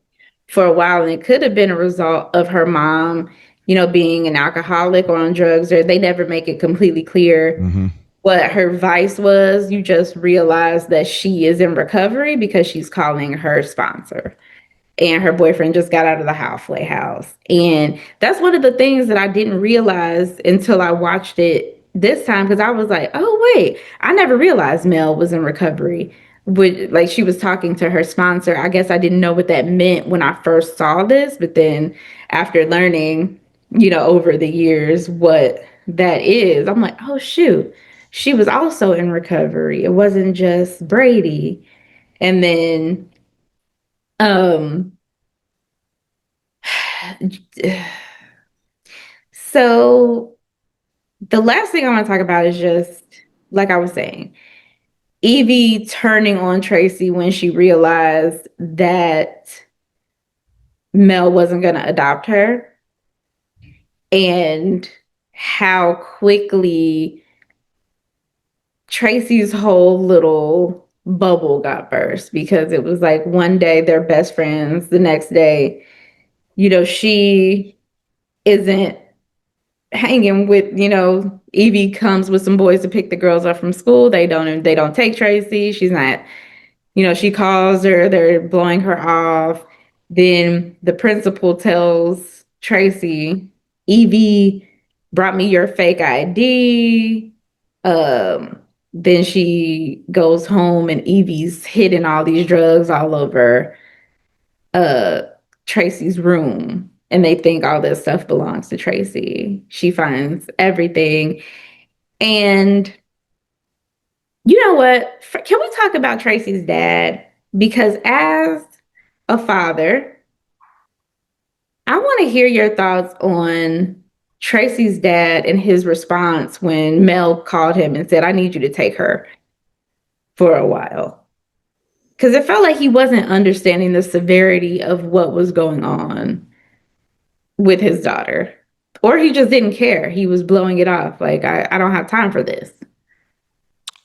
for a while, and it could have been a result of her mom, you know, being an alcoholic or on drugs, or they never make it completely clear what her vice was. You just realize that she is in recovery because she's calling her sponsor, and her boyfriend just got out of the halfway house. And that's one of the things that I didn't realize until I watched it this time, because I was like, oh, wait, I never realized Mel was in recovery. Like she was talking to her sponsor. I guess I didn't know what that meant when I first saw this, but then after learning, you know, over the years what that is, I'm like, oh, shoot, she was also in recovery. It wasn't just Brady. And then so the last thing I want to talk about is just, like I was saying, Evie turning on Tracy when she realized that Mel wasn't going to adopt her, and how quickly Tracy's whole little bubble got burst, because it was like one day they're best friends, the next day, you know, she isn't hanging with, you know, Evie comes with some boys to pick the girls up from school. They don't take Tracy. She's not, you know, she calls her, they're blowing her off. Then the principal tells Tracy, Evie brought me your fake ID. Then she goes home and Evie's hidden all these drugs all over Tracy's room, and they think all this stuff belongs to Tracy. She finds everything. And you know what? Can we talk about Tracy's dad? Because as a father, I want to hear your thoughts on Tracy's dad and his response when Mel called him and said, I need you to take her for a while. Because it felt like he wasn't understanding the severity of what was going on with his daughter. Or he just didn't care. He was blowing it off. Like, I don't have time for this.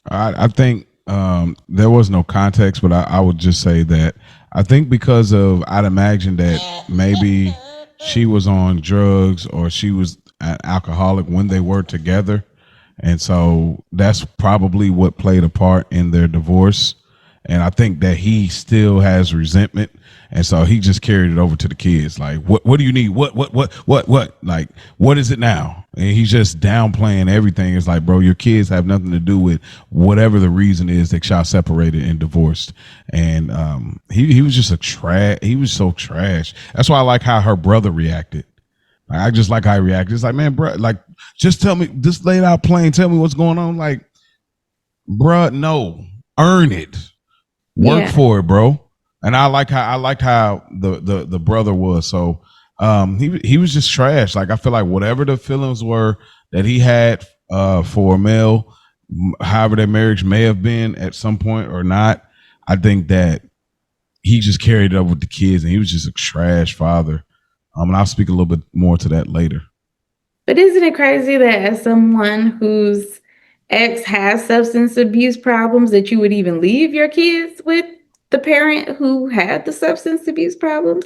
I think there was no context, but I would just say that I think because of, I'd imagine that maybe she was on drugs or she was an alcoholic when they were together. And so that's probably what played a part in their divorce. And I think that he still has resentment. And so he just carried it over to the kids. Like, what do you need? What? Like, what is it now? And he's just downplaying everything. It's like, bro, your kids have nothing to do with whatever the reason is that y'all separated and divorced. And he was just he was so trash. That's why I like how her brother reacted. I just like how he reacted. It's like, man, bro, like, just tell me, just lay it out plain. Tell me what's going on. Like, bro, no, earn it. Work for it, bro. And I liked how the brother was. So he was just trash. Like I feel like whatever the feelings were that he had for Mel, however their marriage may have been at some point or not, I think that he just carried it up with the kids, and he was just a trash father. And I'll speak a little bit more to that later. But isn't it crazy that as someone whose ex has substance abuse problems, that you would even leave your kids with the parent who had the substance abuse problems?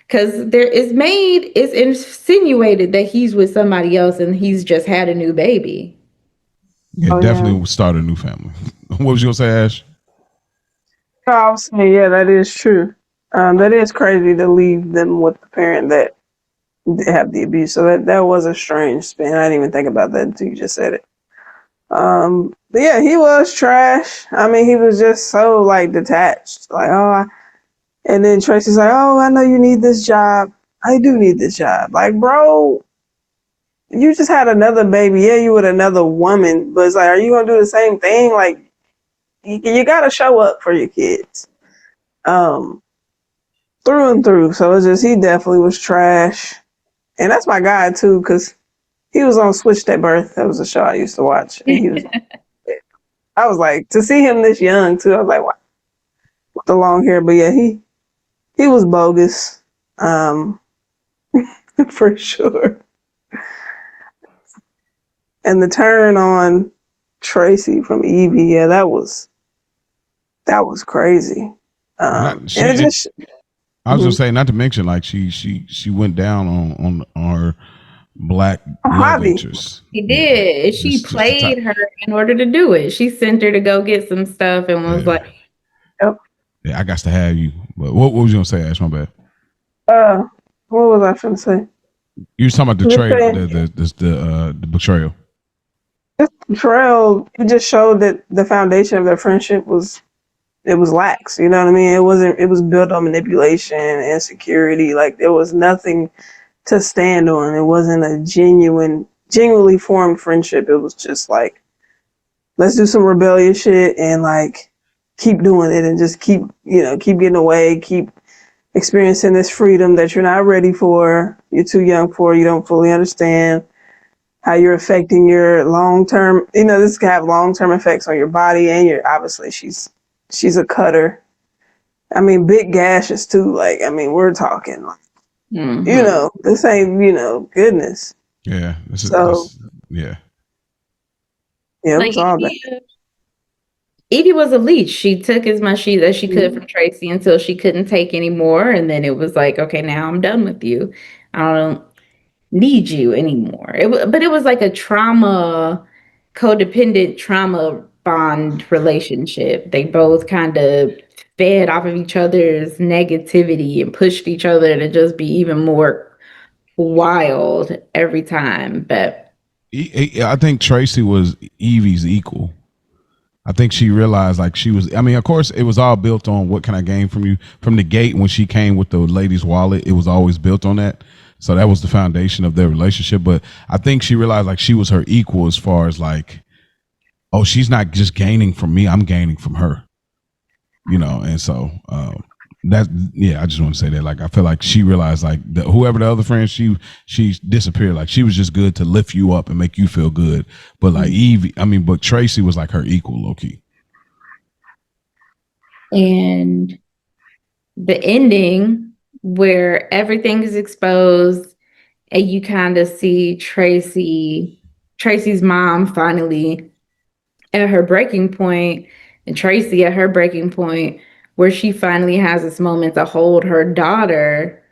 Because it's insinuated that he's with somebody else and he's just had a new baby. Yeah, definitely start a new family. What was you gonna say, Ash? I was saying, yeah, that is true. That is crazy to leave them with the parent that have the abuse. So that was a strange spin. I didn't even think about that until you just said it. But yeah, he was trash. I mean, he was just so like detached. Like, and then Tracy's like, oh, I know you need this job. I do need this job. Like, bro, you just had another baby. Yeah, you with another woman, but it's like, are you gonna do the same thing? Like, you gotta show up for your kids. Through and through. So it's just, he definitely was trash. And that's my guy too, because he was on Switched at Birth. That was a show I used to watch. And he was, I was like, to see him this young too, I was like, wow, with the long hair. But yeah, he was bogus, for sure. And the turn on Tracy from Evie, yeah, that was crazy. I was gonna say, not to mention, like she went down on her black love interest. She did. She played her in order to do it. She sent her to go get some stuff and was like, "Yep, yeah, I got to have you." But what was you gonna say, Ash? My bad. What was I gonna say? You were talking about the betrayal. This betrayal, it just showed that the foundation of their friendship was lax. You know what I mean? It was built on manipulation and insecurity. Like, there was nothing to stand on. It wasn't a genuinely formed friendship. It was just like, let's do some rebellious shit and like keep doing it and just keep getting away, keep experiencing this freedom that you're not ready for, you're too young for, you don't fully understand how you're affecting your long-term, this can have long-term effects on your body, and obviously she's a cutter. I mean, big gashes too. Like, I mean, we're talking like, this ain't, goodness. Yeah. Yeah. Yeah, it was all that. Evie was a leech. She took as much as she could from Tracy until she couldn't take anymore. And then it was like, okay, now I'm done with you. I don't need you anymore. But it was like a codependent trauma bond relationship. They both kind of fed off of each other's negativity and pushed each other to just be even more wild every time. But I think Tracy was Evie's equal. I think she realized, like, she was, I mean, of course, it was all built on what can I gain from you. From the gate, when she came with the lady's wallet, it was always built on that. So that was the foundation of their relationship. But I think she realized, like, she was her equal as far as, like, oh, she's not just gaining from me, I'm gaining from her. And so I just want to say that, like, I feel like she realized, like, whoever the other friend, she disappeared. Like, she was just good to lift you up and make you feel good. But like but Tracy was like her equal, low key. And the ending where everything is exposed and you kind of see Tracy's mom finally at her breaking point, and Tracy at her breaking point, where she finally has this moment to hold her daughter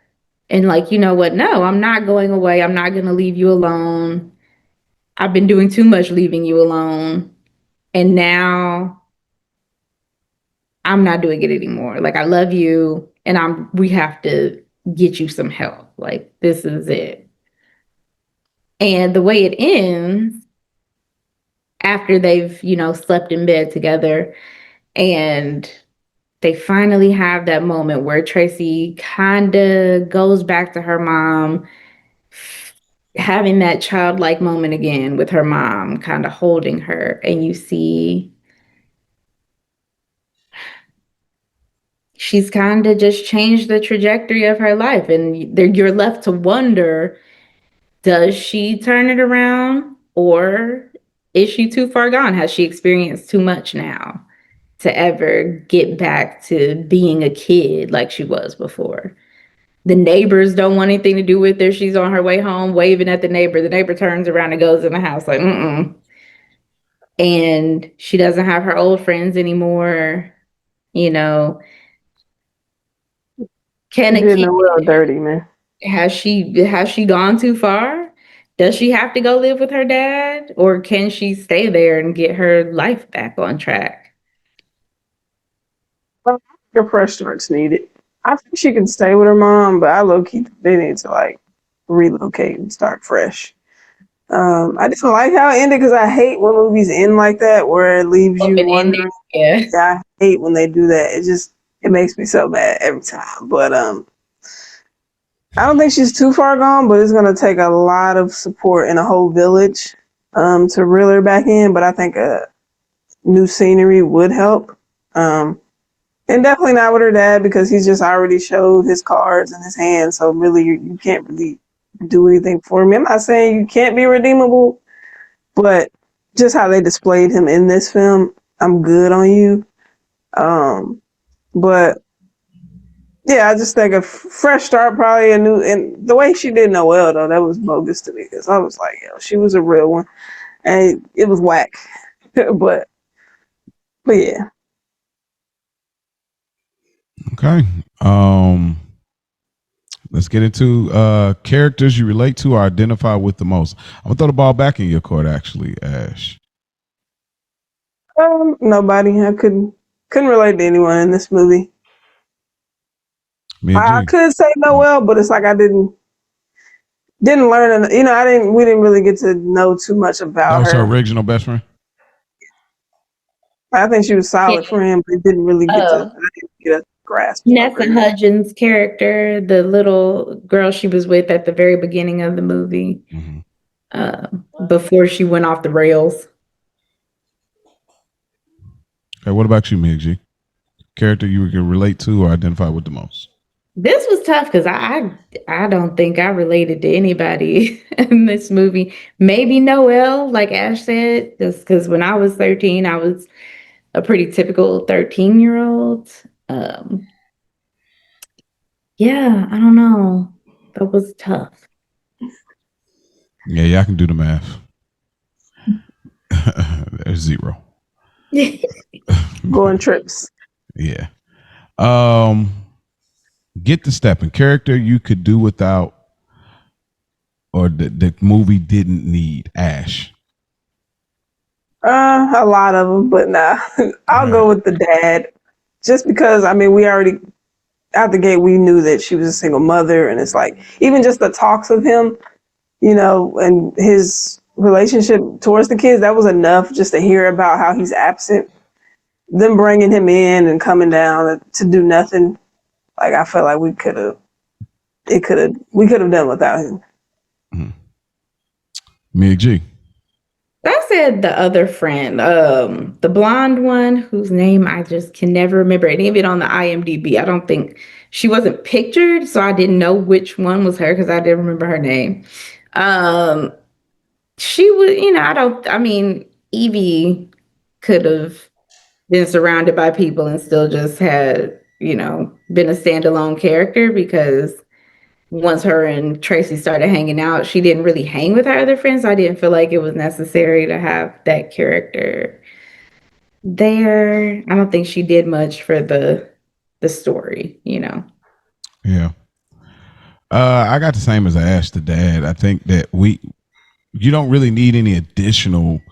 and like, you know what? No, I'm not going away. I'm not going to leave you alone. I've been doing too much leaving you alone. And now I'm not doing it anymore. Like, I love you and we have to get you some help. Like, this is it. And the way it ends, after they've, slept in bed together and they finally have that moment where Tracy kind of goes back to her mom, having that childlike moment again with her mom, kind of holding her. And you see she's kind of just changed the trajectory of her life. And you're left to wonder, does she turn it around, or is she too far gone? Has she experienced too much now to ever get back to being a kid like she was before? The neighbors don't want anything to do with her. She's on her way home waving at the neighbor. The neighbor turns around and goes in the house like, mm-mm. And she doesn't have her old friends anymore. You know, can a Getting kid, a little dirty, man. has she gone too far? Does she have to go live with her dad, or can she stay there and get her life back on track? Well, a fresh start's needed. I think she can stay with her mom, but I low key they need to like relocate and start fresh. I didn't like how it ended because I hate when movies end like that, where it leaves you Open ending, wondering. yeah. I hate when they do that. It makes me so mad every time. But I don't think she's too far gone, but it's gonna take a lot of support in a whole village to reel her back in. But I think new scenery would help. And definitely not with her dad, because he's just already showed his cards and his hand. So really, you can't really do anything for me. I'm not saying you can't be redeemable, but just how they displayed him in this film, I'm good on you. But yeah, I just think a fresh start, probably a new. And the way she did Noelle, though, that was bogus to me, because I was like, yo, she was a real one, and it was whack. but yeah. Okay. Let's get into characters you relate to or identify with the most. I'm gonna throw the ball back in your court, actually, Ash. Nobody. I couldn't relate to anyone in this movie. I could say Noelle, but it's like I didn't learn. We didn't really get to know too much about her. That was her original best friend. I think she was solid for him, but didn't really get a grasp. Nessa Hudgens' character, the little girl she was with at the very beginning of the movie, before she went off the rails. Okay, what about you, Mig G? Character you can relate to or identify with the most? This was tough because I don't think I related to anybody in this movie. Maybe Noelle, like Ash said, just because when I was 13, I was a pretty typical 13-year-old. Yeah, I don't know. That was tough. Yeah, I can do the math. There's 0. Going trips. Yeah. Get the stepping character you could do without, or the movie didn't need. Ash. A lot of them, but nah. I'll go with the dad, just because we already out the gate we knew that she was a single mother, and it's like even just the talks of him, and his relationship towards the kids, that was enough just to hear about how he's absent. Them bringing him in and coming down to do nothing, like I felt like we could have done without him. Mm-hmm. Mig G. I said the other friend, the blonde one whose name I just can never remember. And even on the IMDb, I don't think she wasn't pictured, so I didn't know which one was her because I didn't remember her name. She was, Evie could have been surrounded by people and still just had, been a standalone character, because once her and Tracy started hanging out, she didn't really hang with her other friends. I didn't feel like it was necessary to have that character there. I don't think she did much for the story, Yeah. I got the same as Ash, the dad. I think that you don't really need any additional.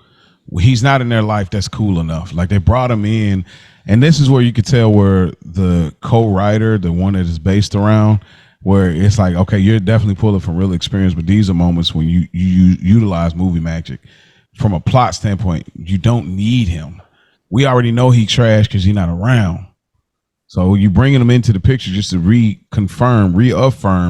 He's not in their life that's cool enough. Like, they brought him in, and this is where you could tell where the co-writer, the one that is based around, where it's like, okay, you're definitely pulling from real experience, but these are moments when you utilize movie magic. From a plot standpoint, you don't need him. We already know he trash because he's not around. So you bringing him into the picture just to reaffirm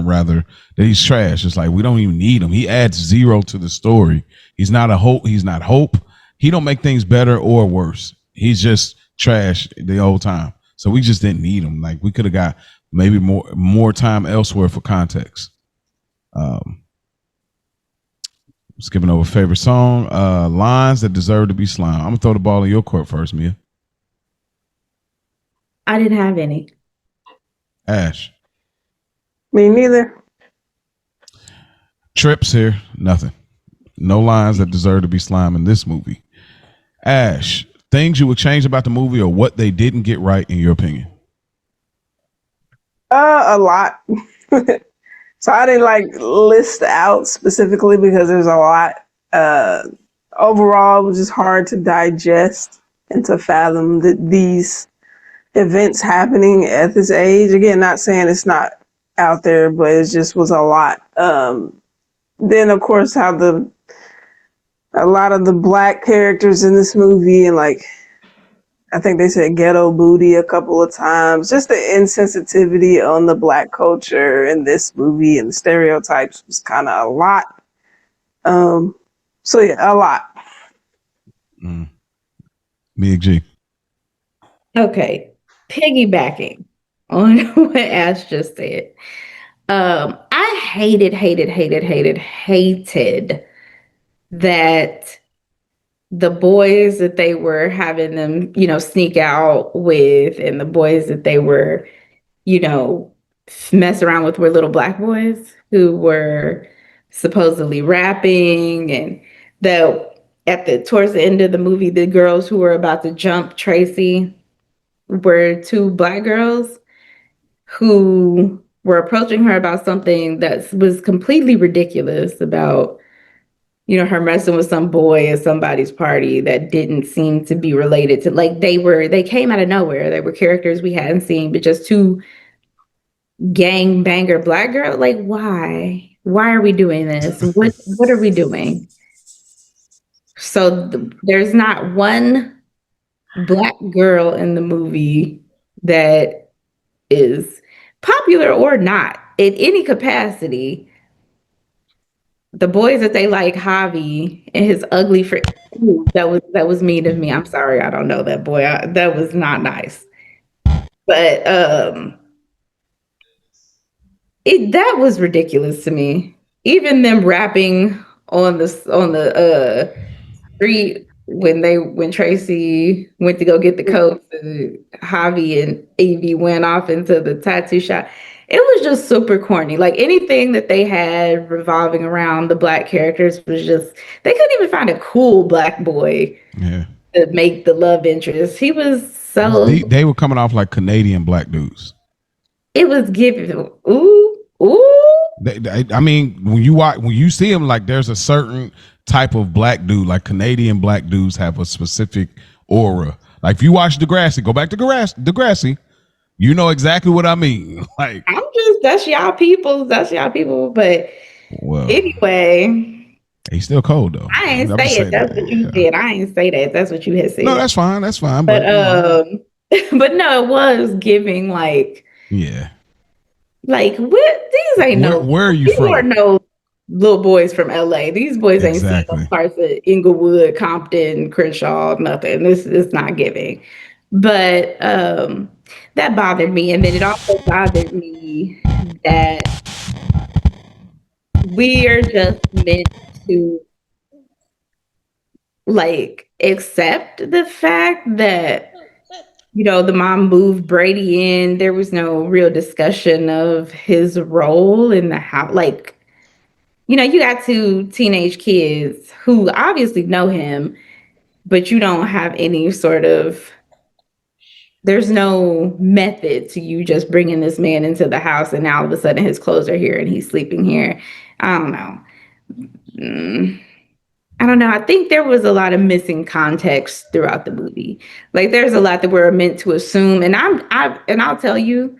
rather, that he's trash. It's like, we don't even need him. He adds 0 to the story. He's not a hope. He's not hope. He don't make things better or worse. He's just trash the whole time. So we just didn't need them. Like we could have got maybe more time elsewhere for context. Skipping over favorite song, lines that deserve to be slimed. I'm gonna throw the ball in your court first, Mia. I didn't have any. Ash. Me neither. Trips here, nothing. No lines that deserve to be slimed in this movie. Ash, things you would change about the movie or what they didn't get right in your opinion? A lot. So I didn't like list out specifically because there's a lot. Overall, it was just hard to digest and to fathom these events happening at this age. Again, not saying it's not out there, but it just was a lot. Then, of course, how a lot of the Black characters in this movie, and like I think they said ghetto booty a couple of times. Just the insensitivity on the Black culture in this movie and the stereotypes was kind of a lot. So yeah, a lot. Mia G. Okay, piggybacking on what Ash just said. I hated that the boys that they were having them, sneak out with, and the boys that they were, mess around with were little Black boys who were supposedly rapping, and towards the end of the movie, the girls who were about to jump Tracy were two Black girls who were approaching her about something that was completely ridiculous about, her messing with some boy at somebody's party that didn't seem to be related to, like, they came out of nowhere. They were characters we hadn't seen, but just two gang banger Black girls. Like, why? Why are we doing this? What are we doing? So there's not one Black girl in the movie that is popular or not in any capacity. The boys that they like, Javi and his ugly friend. That was mean of me. I'm sorry, I don't know that boy. That was not nice. But that was ridiculous to me. Even them rapping on the street when Tracy went to go get the coat, Javi and Evie went off into the tattoo shop. It was just super corny. Like anything that they had revolving around the Black characters was just, they couldn't even find a cool Black boy to make the love interest. He was so... They were coming off like Canadian Black dudes. It was giving, ooh. I mean, when you see them, like there's a certain type of Black dude, like Canadian Black dudes have a specific aura. Like if you watch Degrassi, go back to Degrassi, you know exactly what I mean. Like that's y'all people. But anyway, he's still cold though. I ain't say it. That's what you said. I ain't say that. That's what you had said. No, that's fine. But but no, it was giving like Like what? These ain't where are you from? These are no little boys from LA. These boys ain't seen no parts of Inglewood, Compton, Crenshaw, nothing. This is not giving. But that bothered me. And then it also bothered me that we are just meant to like accept the fact that the mom moved Brady in. There was no real discussion of his role in the house. Like, you got two teenage kids who obviously know him, but you don't have any sort of, there's no method to you just bringing this man into the house and now all of a sudden his clothes are here and he's sleeping here. I don't know. I think there was a lot of missing context throughout the movie. Like there's a lot that we're meant to assume. And I'll tell you,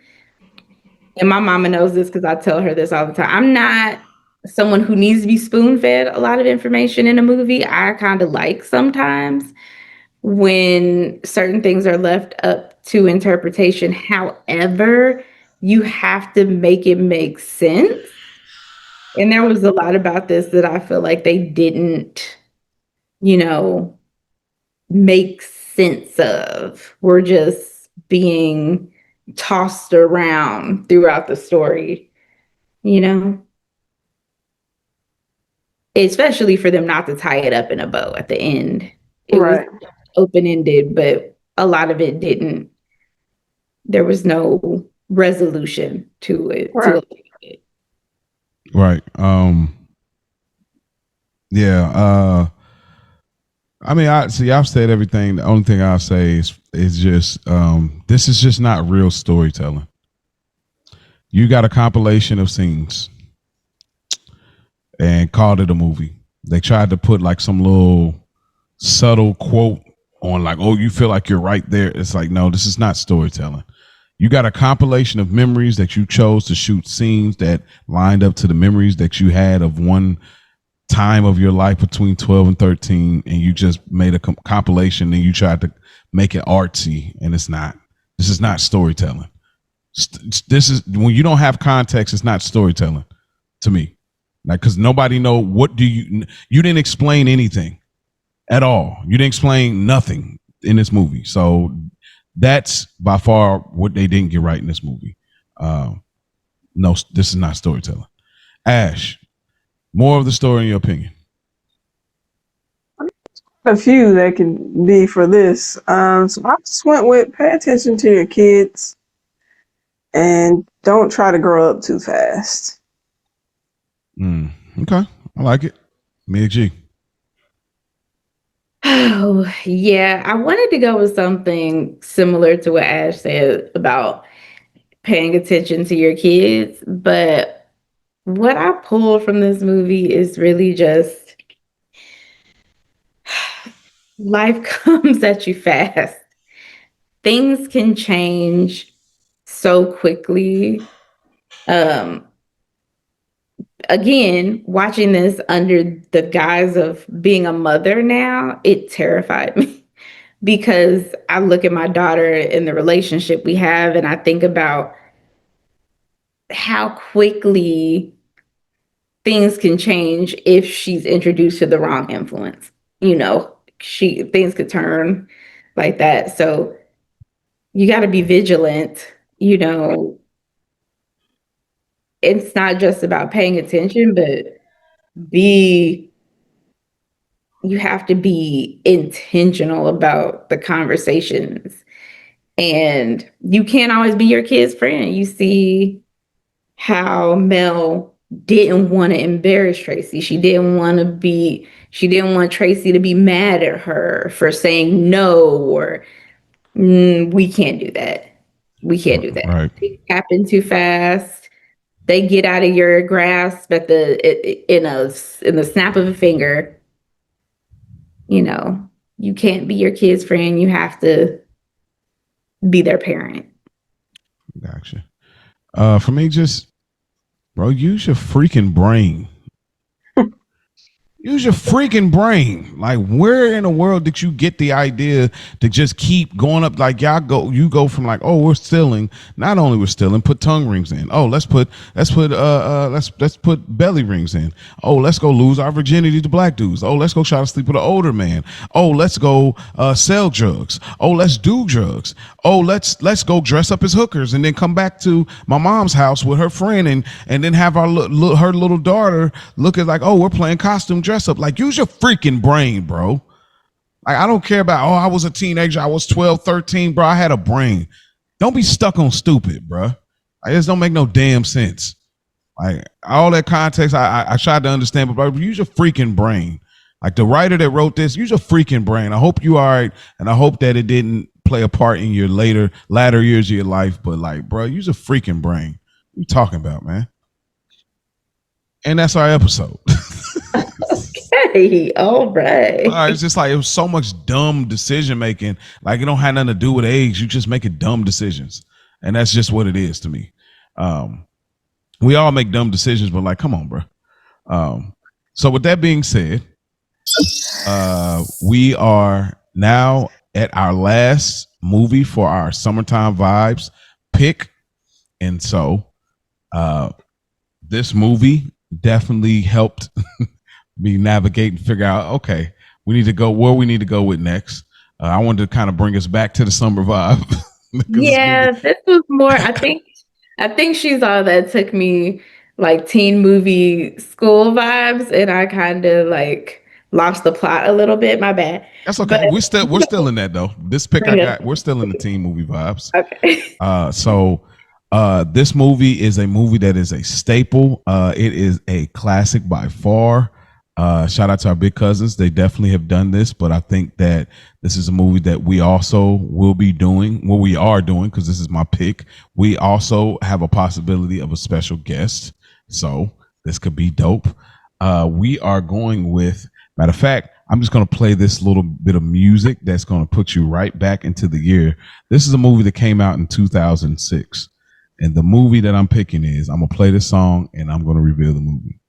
and my mama knows this because I tell her this all the time. I'm not someone who needs to be spoon-fed a lot of information in a movie. I kind of like sometimes when certain things are left up to interpretation. However, you have to make it make sense. And there was a lot about this that I feel like they didn't, make sense of. We're just being tossed around throughout the story, you know? Especially for them not to tie it up in a bow at the end. It was open-ended, but a lot of it didn't. There was no resolution to it. Right. Yeah. I mean, I've said everything. The only thing I'll say is just this is just not real storytelling. You got a compilation of scenes and called it a movie. They tried to put like some little subtle quote on like, oh, you feel like you're right there. It's like, no, this is not storytelling. You got a compilation of memories that you chose to shoot scenes that lined up to the memories that you had of one time of your life between 12 and 13, and you just made a compilation and you tried to make it artsy, and it's not. This is not storytelling. This is when you don't have context, it's not storytelling to me. Like, because nobody know what you didn't explain anything at all. You didn't explain nothing in this movie. So that's by far what they didn't get right in this movie. No, this is not storytelling. Ash, more of the story in your opinion? A few that can be for this. So I just went with pay attention to your kids and don't try to grow up too fast. Okay, I like it. Mia G. Oh, yeah. I wanted to go with something similar to what Ash said about paying attention to your kids. But what I pulled from this movie is really just life comes at you fast. Things can change so quickly. Again, watching this under the guise of being a mother now, it terrified me because I look at my daughter and the relationship we have, and I think about how quickly things can change if she's introduced to the wrong influence. Things could turn like that. So you got to be vigilant. It's not just about paying attention, but you have to be intentional about the conversations. And you can't always be your kid's friend. You see how Mel didn't want to embarrass Tracy. She didn't want Tracy to be mad at her for saying no, or we can't do that. We can't do that. Right. It happened too fast. They get out of your grasp in the snap of a finger. You can't be your kid's friend. You have to be their parent. Gotcha. For me, just, bro, use your freaking brain. Use your freaking brain. Like, where in the world did you get the idea to just keep going up? Like, you go from like, oh, we're stealing. Not only we're stealing, put tongue rings in. Oh, let's put belly rings in. Oh, let's go lose our virginity to black dudes. Oh, let's go try to sleep with an older man. Oh, let's go sell drugs. Oh, let's do drugs. Oh, let's go dress up as hookers and then come back to my mom's house with her friend and then have her little daughter look at like, oh, we're playing costume dress up. Like, use your freaking brain, bro. Like, I don't care about, oh, I was a teenager, I was 12, 13, bro. I had a brain. Don't be stuck on stupid, bro. I just don't make no damn sense. Like, all that context, I tried to understand, but bro, use your freaking brain. Like, the writer that wrote this, use your freaking brain. I hope you all right, and I hope that it didn't play a part in your latter years of your life, but like, bro, use a freaking brain. What you talking about, man? And that's our episode. Okay, all right. It's just like, it was so much dumb decision making. Like, it don't have nothing to do with age. You just making dumb decisions, and that's just what it is to me. We all make dumb decisions, but like, come on, bro. So with that being said, we are now at our last movie for our Summertime Vibes pick, and so this movie definitely helped me navigate and figure out, okay, we need to go where we need to go with next. I wanted to kind of bring us back to the summer vibe. Yeah, this was more. I think she's all that took me like teen movie school vibes, and I kind of like lost the plot a little bit. My bad. That's okay. But We're still in that though. This pick I got, we're still in the teen movie vibes. okay. This movie is a movie that is a staple. It is a classic by far. Shout out to our big cousins. They definitely have done this, but I think that this is a movie that we also will be doing. Well, we are doing, because this is my pick. We also have a possibility of a special guest. So this could be dope. We are going with, matter of fact, I'm just going to play this little bit of music that's going to put you right back into the year. This is a movie that came out in 2006. And the movie that I'm picking is, I'm going to play this song and I'm going to reveal the movie.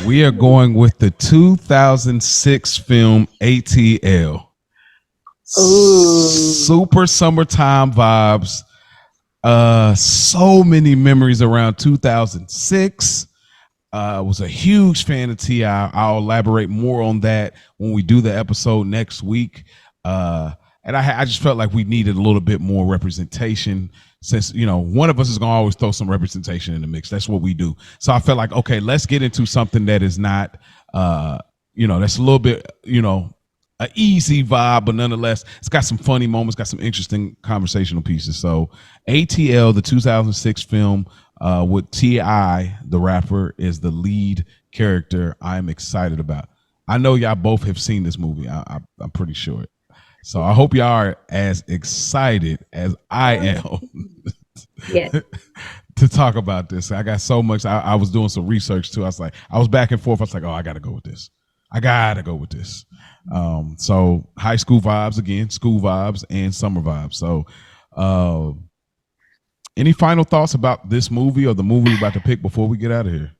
We are going with the 2006 film ATL. Ooh. Super summertime vibes. So many memories around 2006. Was a huge fan of T.I. I'll elaborate more on that when we do the episode next week. And I just felt like we needed a little bit more representation, since, you know, one of us is going to always throw some representation in the mix. That's what we do. So I felt like, okay, let's get into something that is not, that's a little bit, an easy vibe, but nonetheless, it's got some funny moments, got some interesting conversational pieces. So ATL, the 2006 film, with T.I., the rapper, is the lead character. I'm excited about. I know y'all both have seen this movie. I'm pretty sure. So I hope y'all are as excited as I am to talk about this. I got so much. I was doing some research too. I was back and forth. I was like, oh, I got to go with this. So high school vibes again, school vibes and summer vibes. So any final thoughts about this movie or the movie we're about to pick before we get out of here?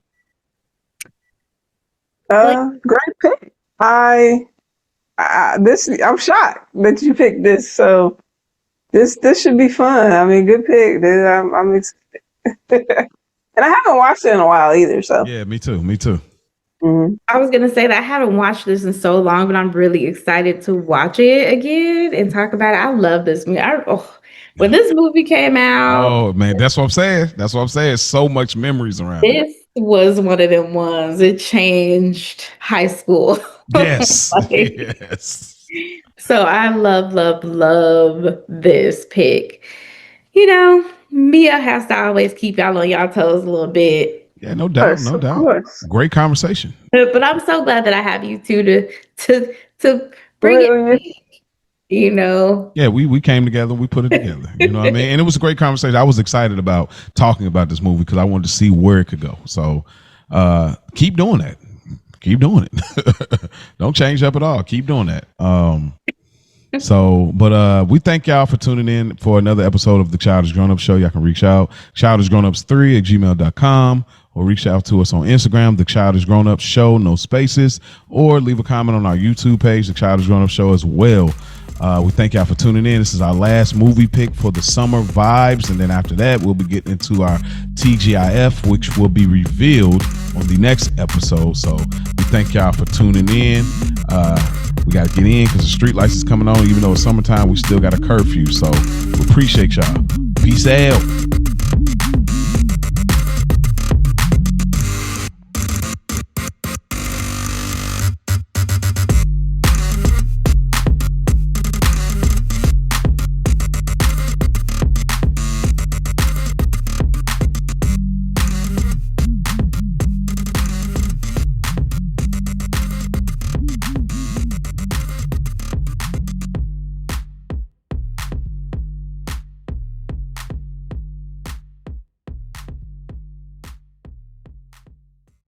Great pick. I'm shocked that you picked this. So this should be fun. I mean, good pick. I'm excited. And I haven't watched it in a while either. So yeah, me too. Mm-hmm. I was gonna say that I haven't watched this in so long, but I'm really excited to watch it again and talk about it. I love this movie. When this movie came out, oh man, that's what I'm saying. So much memories around. This was one of them ones. It changed high school. Yes. Yes. So I love this pick. Mia has to always keep y'all on y'all toes a little bit. Yeah, no doubt. Great conversation. But I'm so glad that I have you two to bring it. Yeah, we came together, we put it together. You know what I mean? And it was a great conversation. I was excited about talking about this movie because I wanted to see where it could go. So keep doing that. Keep doing it. Don't change up at all. Keep doing that. We thank y'all for tuning in for another episode of the Childish Grown-Up Show. Y'all can reach out childishgrownups3@gmail.com or reach out to us on Instagram, the Childish Grown-Up Show, no spaces, or leave a comment on our YouTube page, the Childish Grown-Up Show as well. We thank y'all for tuning in. This is our last movie pick for the summer vibes, and then after that we'll be getting into our TGIF, which will be revealed on the next episode. So we thank y'all for tuning in. We got to get in because the street lights is coming on. Even though it's summertime, we still got a curfew. So we appreciate y'all. Peace out.